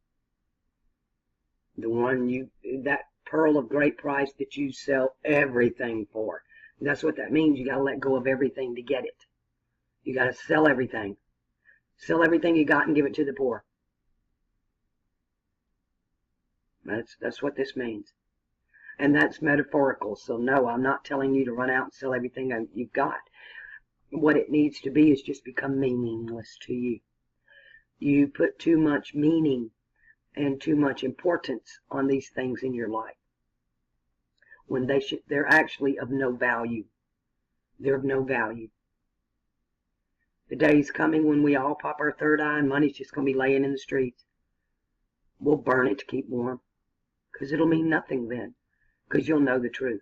The one that pearl of great price that you sell everything for. And that's what that means. You got to let go of everything to get it. You got to sell everything. Sell everything you got and give it to the poor. That's what this means. And that's metaphorical. So no, I'm not telling you to run out and sell everything you've got. What it needs to be is just become meaningless to you. You put too much meaning and too much importance on these things in your life, when they're actually of no value. They're of no value. The day's coming when we all pop our third eye and money's just going to be laying in the streets. We'll burn it to keep warm, because it'll mean nothing then. because you'll know the truth.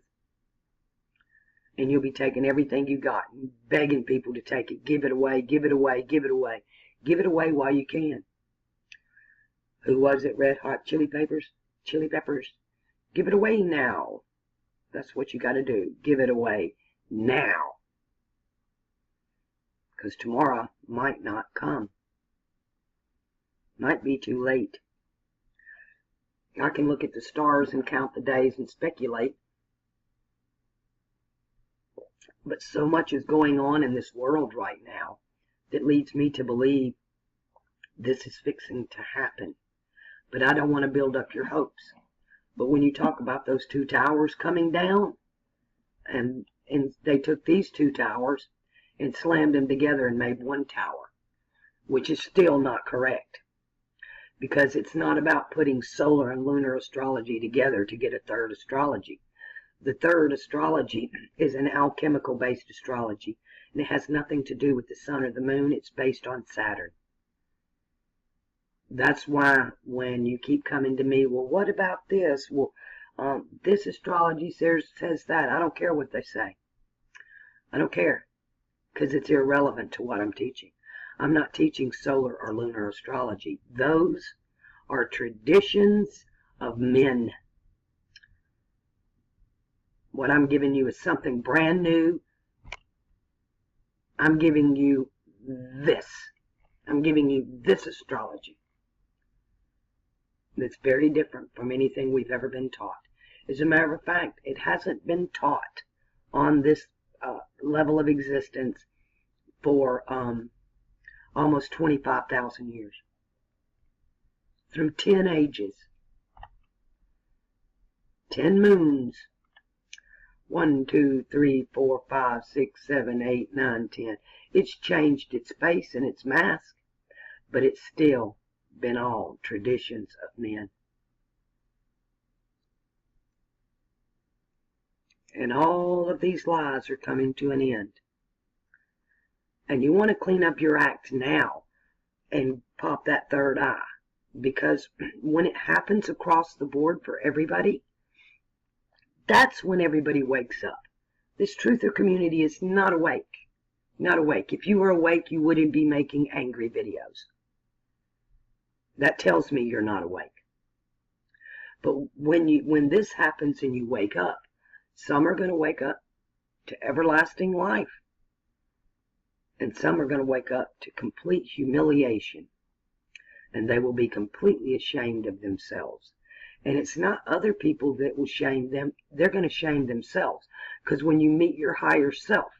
And you'll be taking everything you got and begging people to take it. Give it away, give it away, give it away. Give it away while you can. Who was it? Red Hot Chili Peppers? Chili Peppers. Give it away now. That's what you got to do. Give it away now. Because tomorrow might not come. Might be too late. I can look at the stars and count the days and speculate. But so much is going on in this world right now that leads me to believe this is fixing to happen. But I don't want to build up your hopes. But when you talk about those 2 towers coming down, and they took these 2 towers and slammed them together and made 1 tower, which is still not correct. Because it's not about putting solar and lunar astrology together to get a third astrology. The third astrology is an alchemical-based astrology, and it has nothing to do with the sun or the moon. It's based on Saturn. That's why when you keep coming to me, well, what about this? Well, this astrology says that. I don't care what they say. I don't care, because it's irrelevant to what I'm teaching. I'm not teaching solar or lunar astrology. Those are traditions of men. What I'm giving you is something brand new. I'm giving you this. I'm giving you this astrology. That's very different from anything we've ever been taught. As a matter of fact, it hasn't been taught on this level of existence for almost 25,000 years. Through 10 ages. 10 moons. 1, 2, 3, 4, 5, 6, 7, 8, 9, 10. It's changed its face and its mask, but it's still been all traditions of men. And all of these lies are coming to an end. And you want to clean up your act now and pop that third eye. Because when it happens across the board for everybody, that's when everybody wakes up. This truther community is not awake. Not awake. If you were awake, you wouldn't be making angry videos. That tells me you're not awake. But when this happens and you wake up, some are going to wake up to everlasting life. And some are going to wake up to complete humiliation. And they will be completely ashamed of themselves. And it's not other people that will shame them. They're going to shame themselves. Because when you meet your higher self,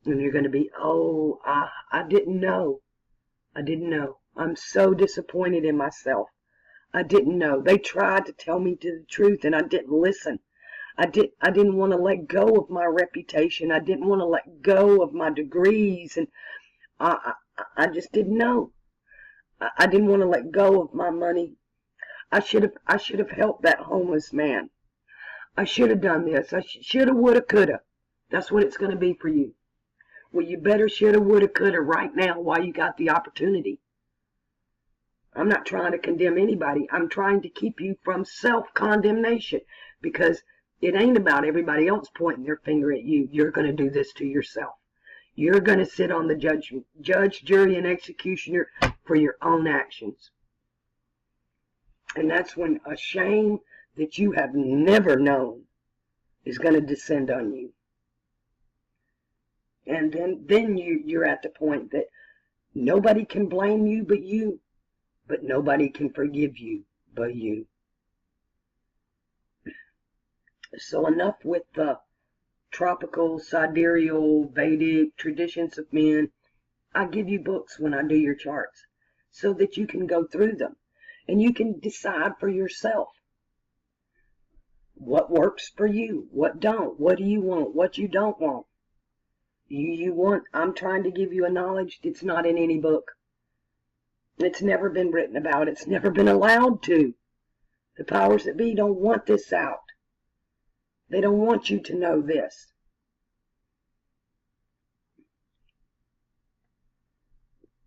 and you're going to be, oh, I didn't know. I didn't know. I'm so disappointed in myself. I didn't know. They tried to tell me the truth and I didn't listen. I didn't want to let go of my reputation. I didn't want to let go of my degrees. And I just didn't know. I didn't want to let go of my money. I should have helped that homeless man. I should have done this. I shoulda, woulda, coulda. That's what it's going to be for you. Well, you better shoulda, woulda, coulda right now while you got the opportunity. I'm not trying to condemn anybody. I'm trying to keep you from self-condemnation, because it ain't about everybody else pointing their finger at you. You're going to do this to yourself. You're going to sit on the judge, jury, and executioner for your own actions. And that's when a shame that you have never known is going to descend on you. And then you're at the point that nobody can blame you but you, but nobody can forgive you but you. So enough with the tropical, sidereal, Vedic traditions of men. I give you books when I do your charts so that you can go through them and you can decide for yourself what works for you, what don't, what do you want, what you don't want. You want, I'm trying to give you a knowledge that's not in any book. It's never been written about. It's never been allowed to. The powers that be don't want this out. They don't want you to know this.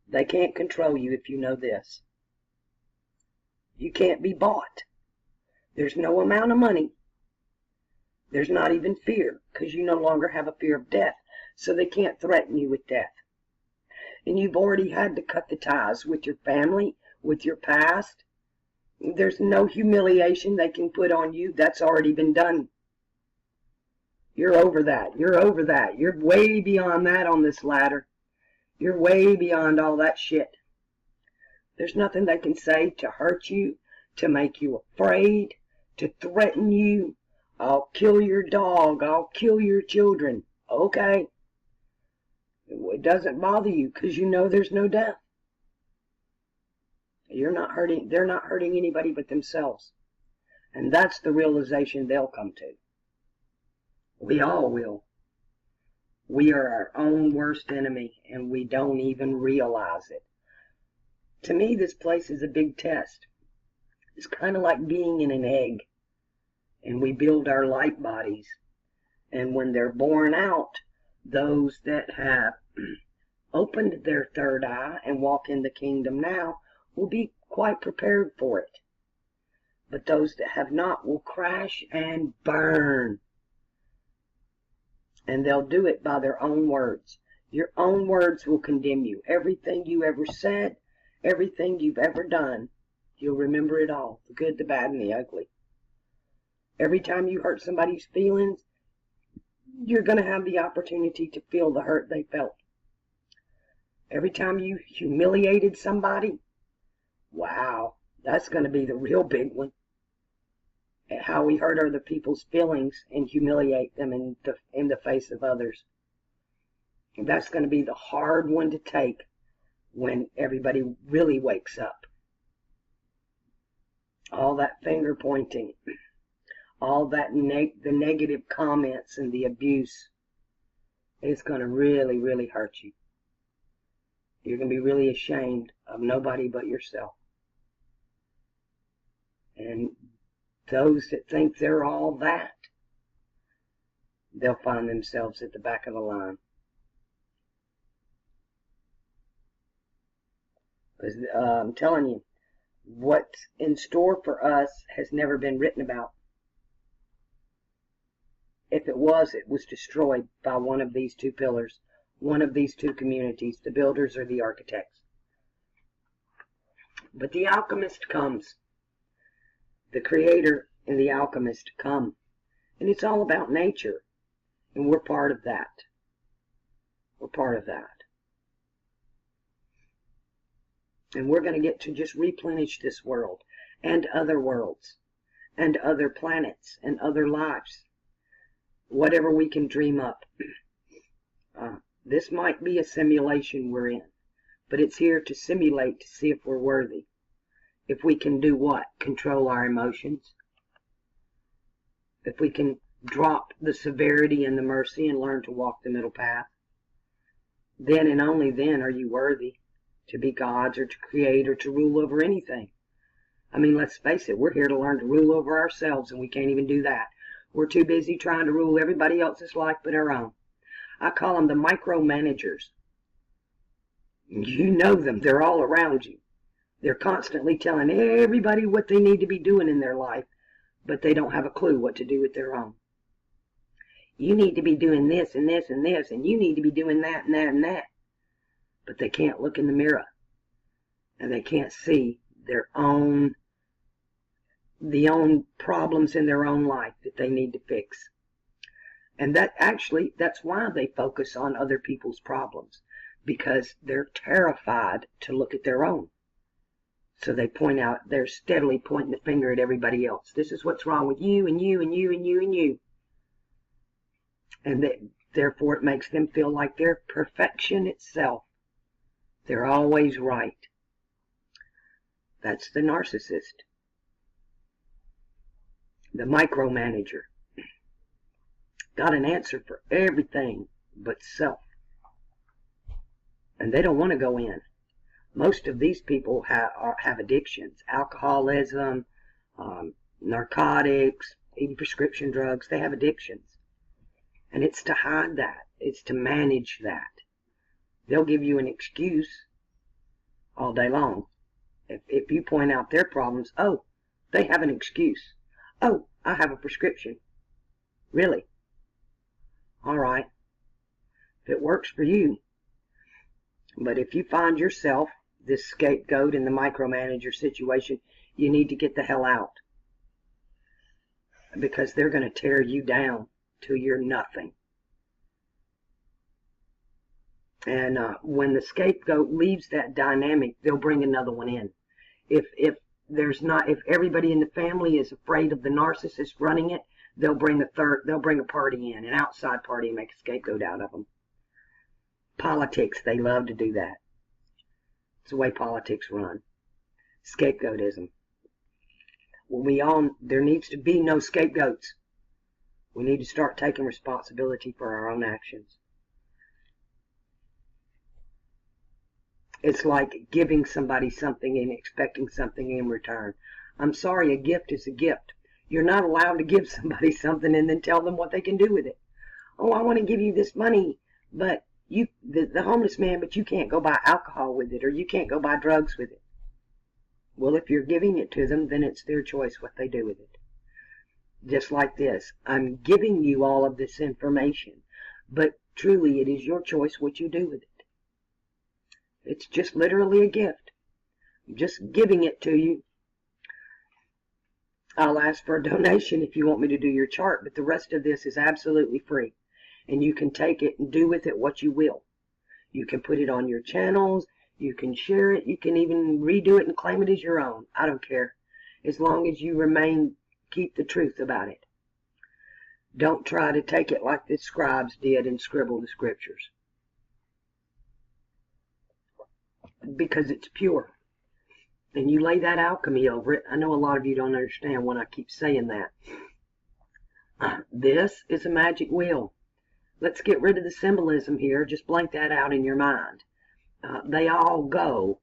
They can't control you if you know this. You can't be bought. There's no amount of money There's not even fear, because you no longer have a fear of death, so they can't threaten you with death. And you've already had to cut the ties with your family, with your past. There's no humiliation they can put on you. That's already been done. You're over that. You're over that. You're way beyond that on this ladder. You're way beyond all that shit. There's nothing they can say to hurt you, to make you afraid, to threaten you. I'll kill your dog. I'll kill your children. Okay. It doesn't bother you because you know there's no death. They're not hurting anybody but themselves. And that's the realization they'll come to. We all will. We are our own worst enemy, and we don't even realize it. To me, this place is a big test. It's kind of like being in an egg, and we build our light bodies. And when they're born out, those that have opened their third eye and walk in the kingdom now will be quite prepared for it. But those that have not will crash and burn. And they'll do it by their own words. Your own words will condemn you. Everything you ever said, everything you've ever done, you'll remember it all. The good, the bad, and the ugly. Every time you hurt somebody's feelings, you're going to have the opportunity to feel the hurt they felt. Every time you humiliated somebody, wow, that's going to be the real big one. How we hurt other people's feelings and humiliate them in the face of others. And that's going to be the hard one to take when everybody really wakes up. All that finger pointing, all that the negative comments and the abuse is going to really, really hurt you. You're going to be really ashamed of nobody but yourself. And those that think they're all that, they'll find themselves at the back of the line. Because I'm telling you, what's in store for us has never been written about. If it was destroyed by one of these two pillars, one of these two communities, the builders or the architects. But the alchemist comes. The creator and the alchemist come. And it's all about nature. And we're part of that. We're part of that. And we're going to get to just replenish this world and other worlds and other planets and other lives. Whatever we can dream up. This might be a simulation we're in, but it's here to simulate to see if we're worthy. If we can do what? Control our emotions. If we can drop the severity and the mercy and learn to walk the middle path, then and only then are you worthy to be gods or to create or to rule over anything. I mean, let's face it, we're here to learn to rule over ourselves, and we can't even do that. We're too busy trying to rule everybody else's life but our own. I call them the micromanagers. You know them. They're all around you. They're constantly telling everybody what they need to be doing in their life, but they don't have a clue what to do with their own. You need to be doing this and this and this, and you need to be doing that and that and that. But they can't look in the mirror, and they can't see the own problems in their own life that they need to fix. And that's why they focus on other people's problems, because they're terrified to look at their own. So they're steadily pointing the finger at everybody else. This is what's wrong with you and you and you and you and you. And therefore it makes them feel like they're perfection itself. They're always right. That's the narcissist. The micromanager. Got an answer for everything but self. And they don't want to go in. Most of these people have addictions. Alcoholism, narcotics, even prescription drugs. They have addictions. And it's to hide that. It's to manage that. They'll give you an excuse all day long. If you point out their problems, oh, they have an excuse. Oh, I have a prescription. Really? All right. If it works for you. But if you find yourself this scapegoat in the micromanager situation, you need to get the hell out. Because they're going to tear you down till you're nothing. And when the scapegoat leaves that dynamic, they'll bring another one in. If everybody in the family is afraid of the narcissist running it, they'll bring a party in, an outside party, and make a scapegoat out of them. Politics, they love to do that. It's the way politics run. Scapegoatism. Well, there needs to be no scapegoats. We need to start taking responsibility for our own actions. It's like giving somebody something and expecting something in return. I'm sorry, a gift is a gift. You're not allowed to give somebody something and then tell them what they can do with it. Oh, I want to give you this money, but the homeless man, but you can't go buy alcohol with it, or you can't go buy drugs with it. Well, if you're giving it to them, then it's their choice what they do with it. Just like this, I'm giving you all of this information, but truly it is your choice what you do with it. It's just literally a gift. I'm just giving it to you. I'll ask for a donation if you want me to do your chart, but the rest of this is absolutely free. And you can take it and do with it what you will. You can put it on your channels. You can share it. You can even redo it and claim it as your own. I don't care. As long as you keep the truth about it. Don't try to take it like the scribes did and scribble the scriptures. Because it's pure. And you lay that alchemy over it. I know a lot of you don't understand when I keep saying that. This is a magic wheel. Let's get rid of the symbolism here. Just blank that out in your mind. They all go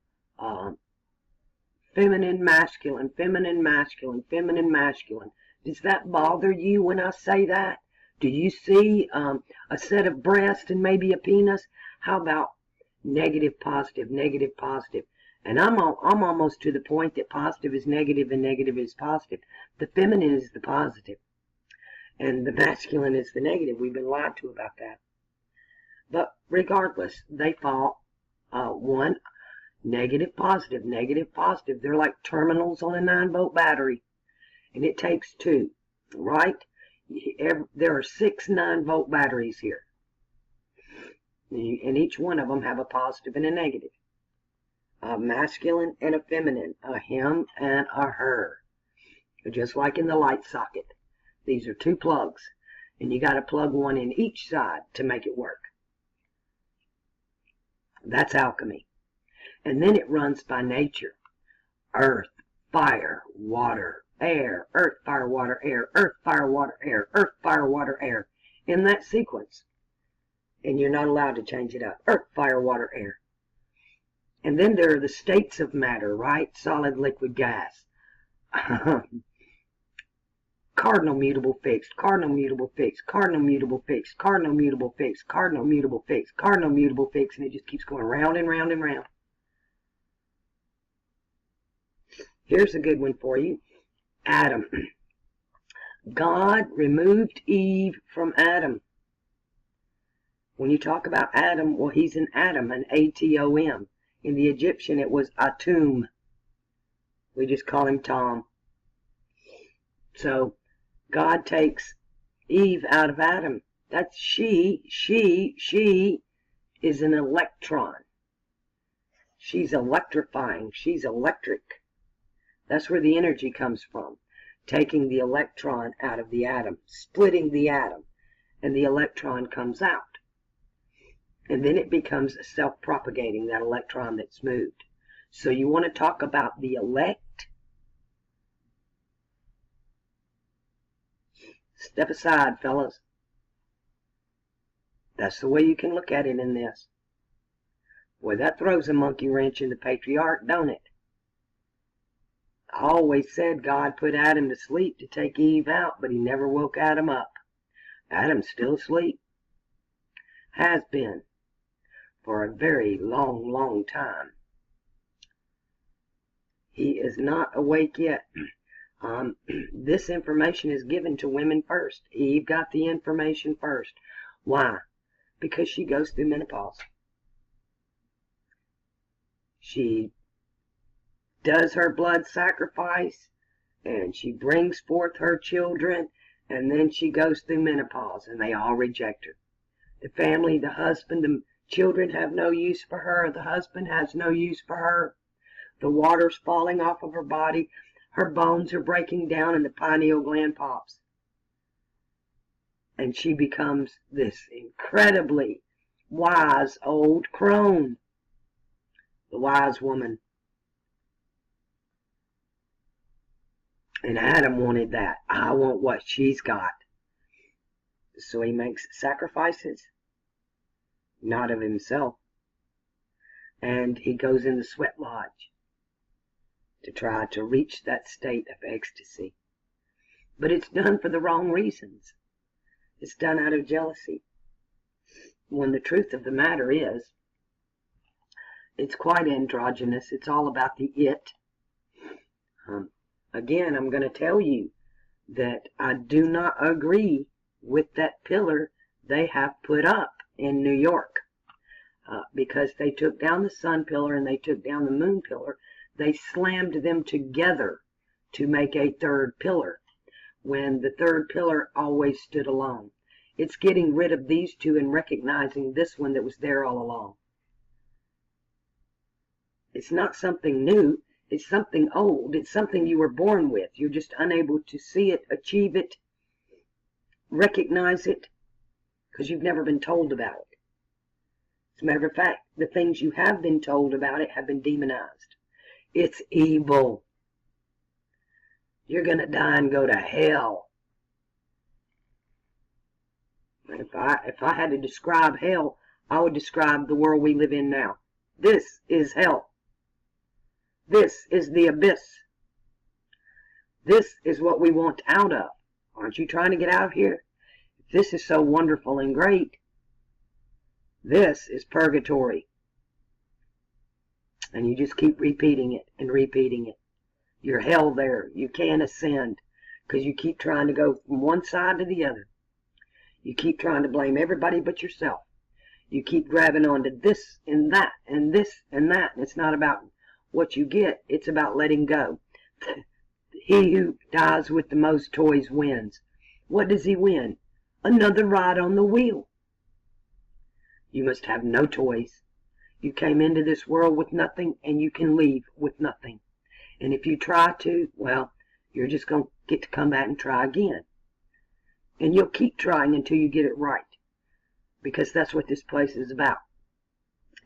feminine, masculine, feminine, masculine, feminine, masculine. Does that bother you when I say that? Do you see a set of breasts and maybe a penis? How about negative, positive, negative, positive? And I'm almost to the point that positive is negative and negative is positive. The feminine is the positive. And the masculine is the negative. We've been lied to about that. But regardless, they fall one, negative, positive, negative, positive. They're like terminals on a 9-volt battery. And it takes two, right? There are 6 9-volt batteries here. And each one of them have a positive and a negative. A masculine and a feminine. A him and a her. Just like in the light socket. These are 2 plugs, and you got to plug one in each side to make it work. That's alchemy. And then it runs by nature. Earth, fire, water, air. Earth, fire, water, air. Earth, fire, water, air. Earth, fire, water, air. In that sequence. And you're not allowed to change it up. Earth, fire, water, air. And then there are the states of matter, right? Solid, liquid, gas. Cardinal, mutable, fixed, cardinal, mutable, fixed, cardinal, mutable, fixed, cardinal, mutable, fixed, cardinal, mutable, fixed, cardinal, mutable, fixed, and it just keeps going round and round and round. Here's a good one for you. Adam. God removed Eve from Adam. When you talk about Adam, well, he's an atom, an atom. In the Egyptian, it was Atum. We just call him Tom. So, God takes Eve out of Adam. That's she is an electron. She's electrifying. She's electric. That's where the energy comes from. Taking the electron out of the atom, splitting the atom, and the electron comes out. And then it becomes self-propagating, that electron that's moved. So you want to talk about the elect? Step aside, fellas. That's the way you can look at it in this. Boy, that throws a monkey wrench in the patriarch, don't it? I always said God put Adam to sleep to take Eve out, but he never woke Adam up. Adam's still asleep. Has been. For a very long, long time. He is not awake yet. This information is given to women first. Eve got the information first. Why? Because she goes through menopause. She does her blood sacrifice, and she brings forth her children, and then she goes through menopause, and they all reject her. The family, the husband, the children have no use for her. The husband has no use for her. The water's falling off of her body. Her bones are breaking down, and the pineal gland pops. And she becomes this incredibly wise old crone. The wise woman. And Adam wanted that. I want what she's got. So he makes sacrifices, not of himself. And he goes in the sweat lodge to try to reach that state of ecstasy. But it's done for the wrong reasons. It's done out of jealousy. When the truth of the matter is, it's quite androgynous. It's all about the it. Again, I'm going to tell you that I do not agree with that pillar they have put up in New York. Because they took down the sun pillar and they took down the moon pillar. They slammed them together to make a third pillar, when the third pillar always stood alone. It's getting rid of these two and recognizing this one that was there all along. It's not something new. It's something old. It's something you were born with. You're just unable to see it, achieve it, recognize it, because you've never been told about it. As a matter of fact, the things you have been told about it have been demonized. It's evil. You're going to die and go to hell. And if I had to describe hell, I would describe the world we live in now. This is hell. This is the abyss. This is what we want out of. Aren't you trying to get out of here? If this is so wonderful and great, this is purgatory. And you just keep repeating it and repeating it. You're hell there. You can't ascend because you keep trying to go from one side to the other. You keep trying to blame everybody but yourself. You keep grabbing onto this and that and this and that. And it's not about what you get. It's about letting go. He who dies with the most toys wins. What does he win? Another ride on the wheel. You must have no toys. You came into this world with nothing, and you can leave with nothing. And if you try to, well, you're just going to get to come back and try again. And you'll keep trying until you get it right. Because that's what this place is about.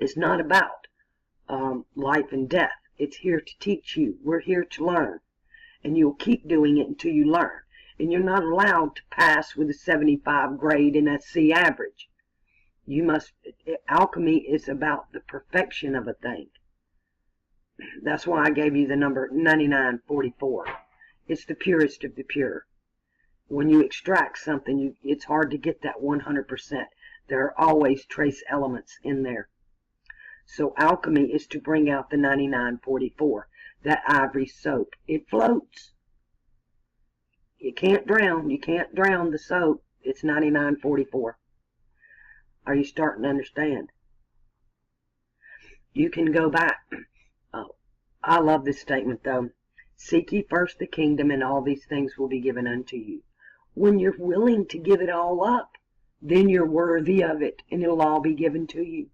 It's not about life and death. It's here to teach you. We're here to learn. And you'll keep doing it until you learn. And you're not allowed to pass with a 75 grade and a C average. You must, alchemy is about the perfection of a thing. That's why I gave you the number 9944. It's the purest of the pure. When you extract something, it's hard to get that 100%. There are always trace elements in there. So alchemy is to bring out the 9944. That ivory soap. It floats. You can't drown. You can't drown the soap. It's 9944. Are you starting to understand? You can go back. Oh, I love this statement though. Seek ye first the kingdom, and all these things will be given unto you. When you're willing to give it all up, then you're worthy of it, and it'll all be given to you.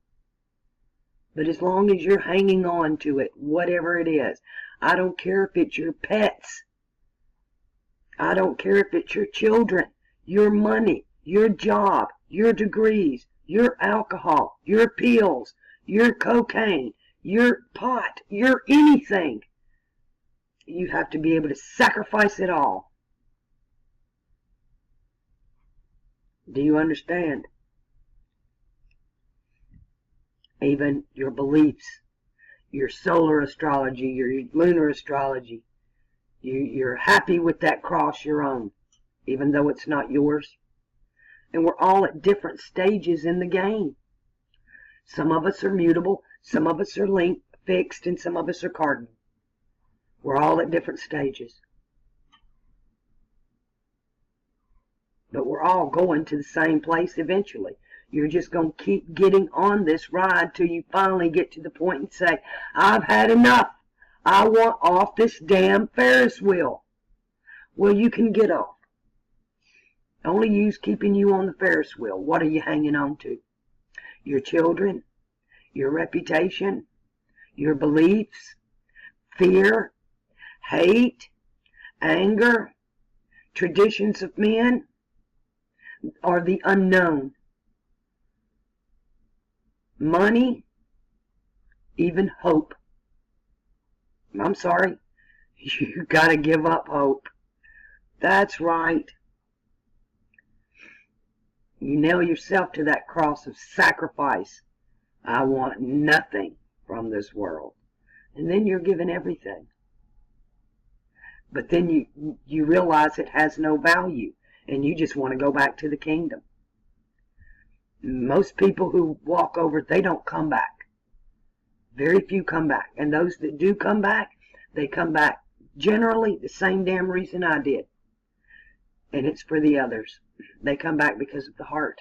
But as long as you're hanging on to it, whatever it is, I don't care if it's your pets. I don't care if it's your children, your money, your job, your degrees, your alcohol, your pills, your cocaine, your pot, your anything. You have to be able to sacrifice it all. Do you understand? Even your beliefs, your solar astrology, your lunar astrology. You're happy with that cross you're on, even though it's not yours. And we're all at different stages in the game. Some of us are mutable, some of us are linked, fixed, and some of us are cardinal. We're all at different stages. But we're all going to the same place eventually. You're just going to keep getting on this ride till you finally get to the point and say, I've had enough. I want off this damn Ferris wheel. Well, you can get off. Only use keeping you on the Ferris wheel. What are you hanging on to? Your children, your reputation, your beliefs, fear, hate, anger, traditions of men, or the unknown, money, even hope. I'm sorry, you gotta give up hope. That's right. You nail yourself to that cross of sacrifice. I want nothing from this world. And then you're given everything. But then you realize it has no value, and you just want to go back to the kingdom. Most people who walk over, they don't come back. Very few come back. And those that do come back, they come back generally the same damn reason I did. And it's for the others. They come back because of the heart.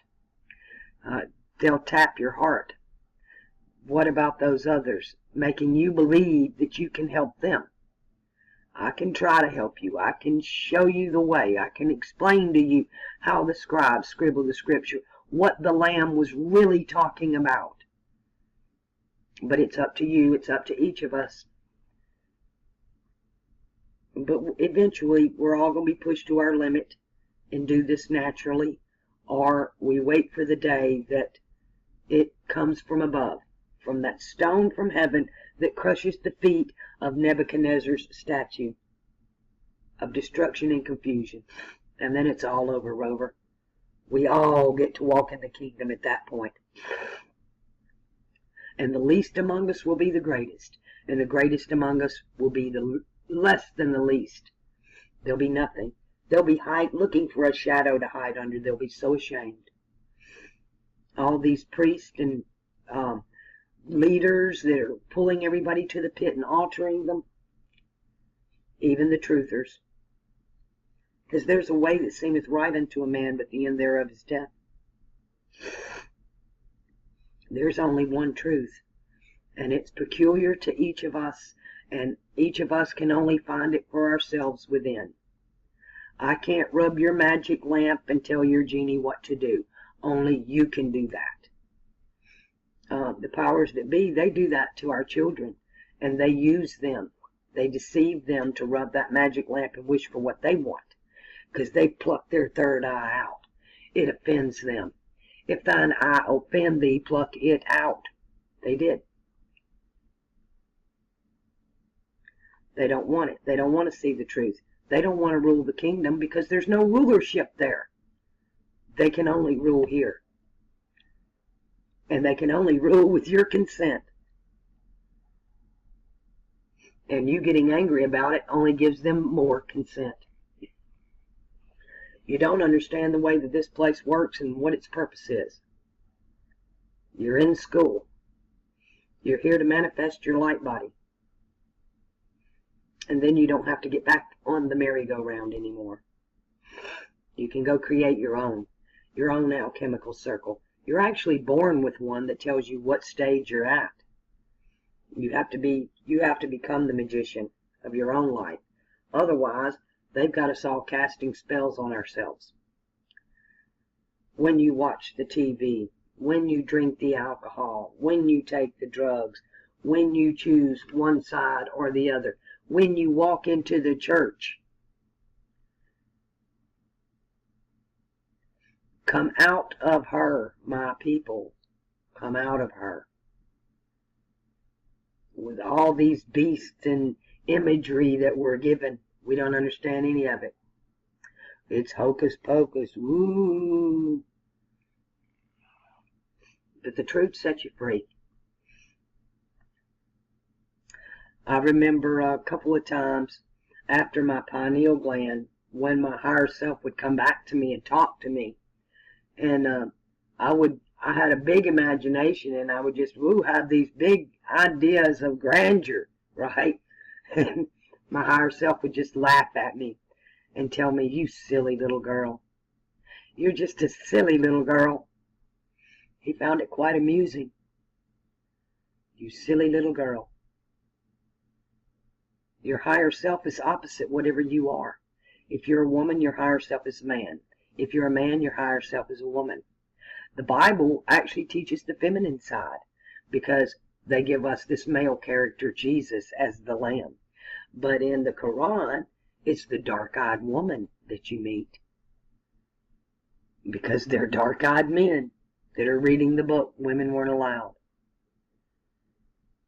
They'll tap your heart. What about those others? Making you believe that you can help them. I can try to help you. I can show you the way. I can explain to you how the scribes scribbled the scripture, what the Lamb was really talking about. But it's up to you. It's up to each of us. But eventually, we're all going to be pushed to our limit and do this naturally, or we wait for the day that it comes from above, from that stone from heaven that crushes the feet of Nebuchadnezzar's statue of destruction and confusion. And then it's all over, Rover. We all get to walk in the kingdom at that point. And the least among us will be the greatest, and the greatest among us will be the less than the least. There'll be nothing. They'll be looking for a shadow to hide under. They'll be so ashamed. All these priests and leaders that are pulling everybody to the pit and altering them, even the truthers. Because there's a way that seemeth right unto a man, but the end thereof is death. There's only one truth, and it's peculiar to each of us, and each of us can only find it for ourselves within. I can't rub your magic lamp and tell your genie what to do. Only you can do that. The powers that be, they do that to our children, and they use them. They deceive them to rub that magic lamp and wish for what they want, because they pluck their third eye out. It offends them. If thine eye offend thee, pluck it out. They did. They don't want it. They don't want to see the truth. They don't want to rule the kingdom because there's no rulership there. They can only rule here. And they can only rule with your consent. And you getting angry about it only gives them more consent. You don't understand the way that this place works and what its purpose is. You're in school. You're here to manifest your light body. And then you don't have to get back on the merry-go-round anymore. You can go create your own alchemical circle. You're actually born with one that tells you what stage you're at. You have to become the magician of your own life. Otherwise, they've got us all casting spells on ourselves. When you watch the TV, when you drink the alcohol, when you take the drugs, when you choose one side or the other, when you walk into the church, come out of her, my people. Come out of her. With all these beasts and imagery that we're given, we don't understand any of it. It's hocus pocus. Woo! But the truth sets you free. I remember a couple of times after my pineal gland, when my higher self would come back to me and talk to me, and I had a big imagination, and I would just have these big ideas of grandeur, right? And my higher self would just laugh at me and tell me, "You silly little girl, You're just a silly little girl. He found it quite amusing. You silly little girl. Your higher self is opposite whatever you are. If you're a woman, your higher self is a man. If you're a man, your higher self is a woman. The Bible actually teaches the feminine side because they give us this male character, Jesus, as the lamb. But in the Quran, it's the dark-eyed woman that you meet. Because they're dark-eyed men that are reading the book, Women Weren't Allowed.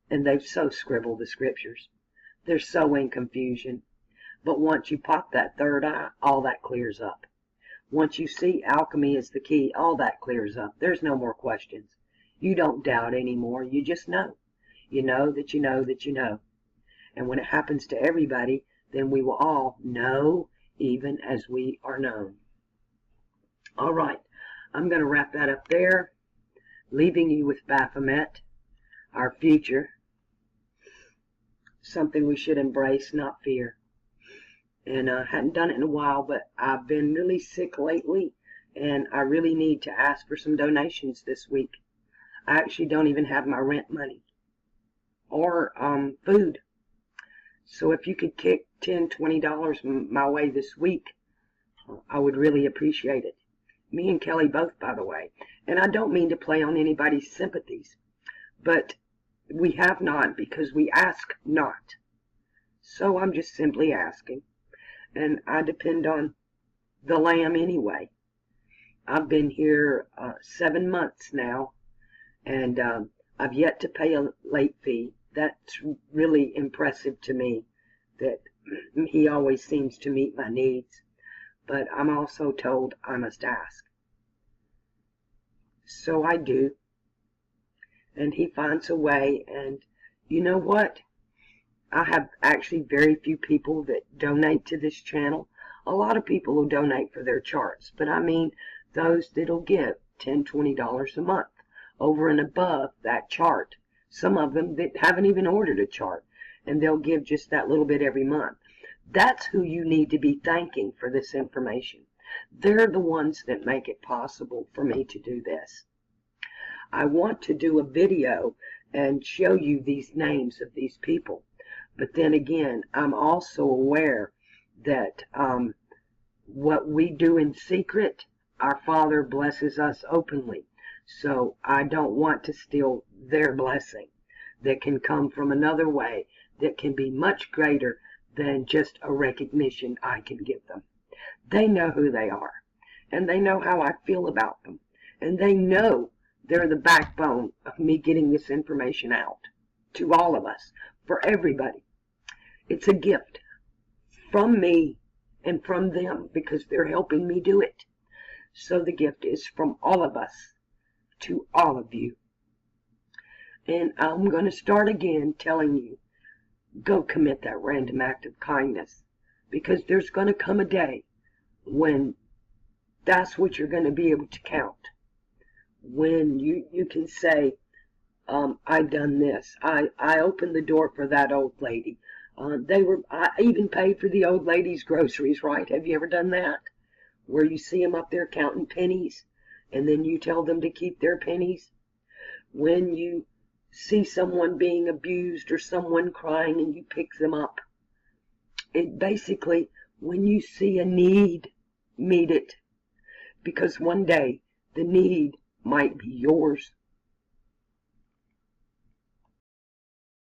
And they've so scribbled the scriptures. They're so in confusion. But once you pop that third eye, all that clears up. Once you see alchemy is the key, all that clears up. There's no more questions. You don't doubt anymore. You just know. You know that you know that you know. And when it happens to everybody, then we will all know even as we are known. All right. I'm going to wrap that up there, leaving you with Baphomet, our future. Something we should embrace, not fear. And I hadn't done it in a while, but I've been really sick lately, and I really need to ask for some donations this week. I actually don't even have my rent money or food. So if you could kick $10, $20 my way this week, I would really appreciate it. Me and Kelly both, by the way. And I don't mean to play on anybody's sympathies, but we have not because we ask not. So I'm just simply asking. And I depend on the lamb anyway. I've been here 7 months now, and I've yet to pay a late fee. That's really impressive to me, that he always seems to meet my needs. But I'm also told I must ask. So I do. And he finds a way, and you know what? I have actually very few people that donate to this channel. A lot of people will donate for their charts, but I mean those that'll give $10, $20 a month over and above that chart. Some of them that haven't even ordered a chart, and they'll give just that little bit every month. That's who you need to be thanking for this information. They're the ones that make it possible for me to do this. I want to do a video and show you these names of these people. But then again, I'm also aware that what we do in secret, our Father blesses us openly. So I don't want to steal their blessing that can come from another way that can be much greater than just a recognition I can give them. They know who they are, and they know how I feel about them, and they know they're the backbone of me getting this information out to all of us, for everybody. It's a gift from me and from them because they're helping me do it. So the gift is from all of us to all of you. And I'm going to start again telling you, go commit that random act of kindness, because there's going to come a day when that's what you're going to be able to count. When you can say, I done this. I opened the door for that old lady. I even paid for the old lady's groceries, right? Have you ever done that? Where you see them up there counting pennies, and then you tell them to keep their pennies. When you see someone being abused or someone crying and you pick them up. It basically, when you see a need, meet it. Because one day the need might be yours.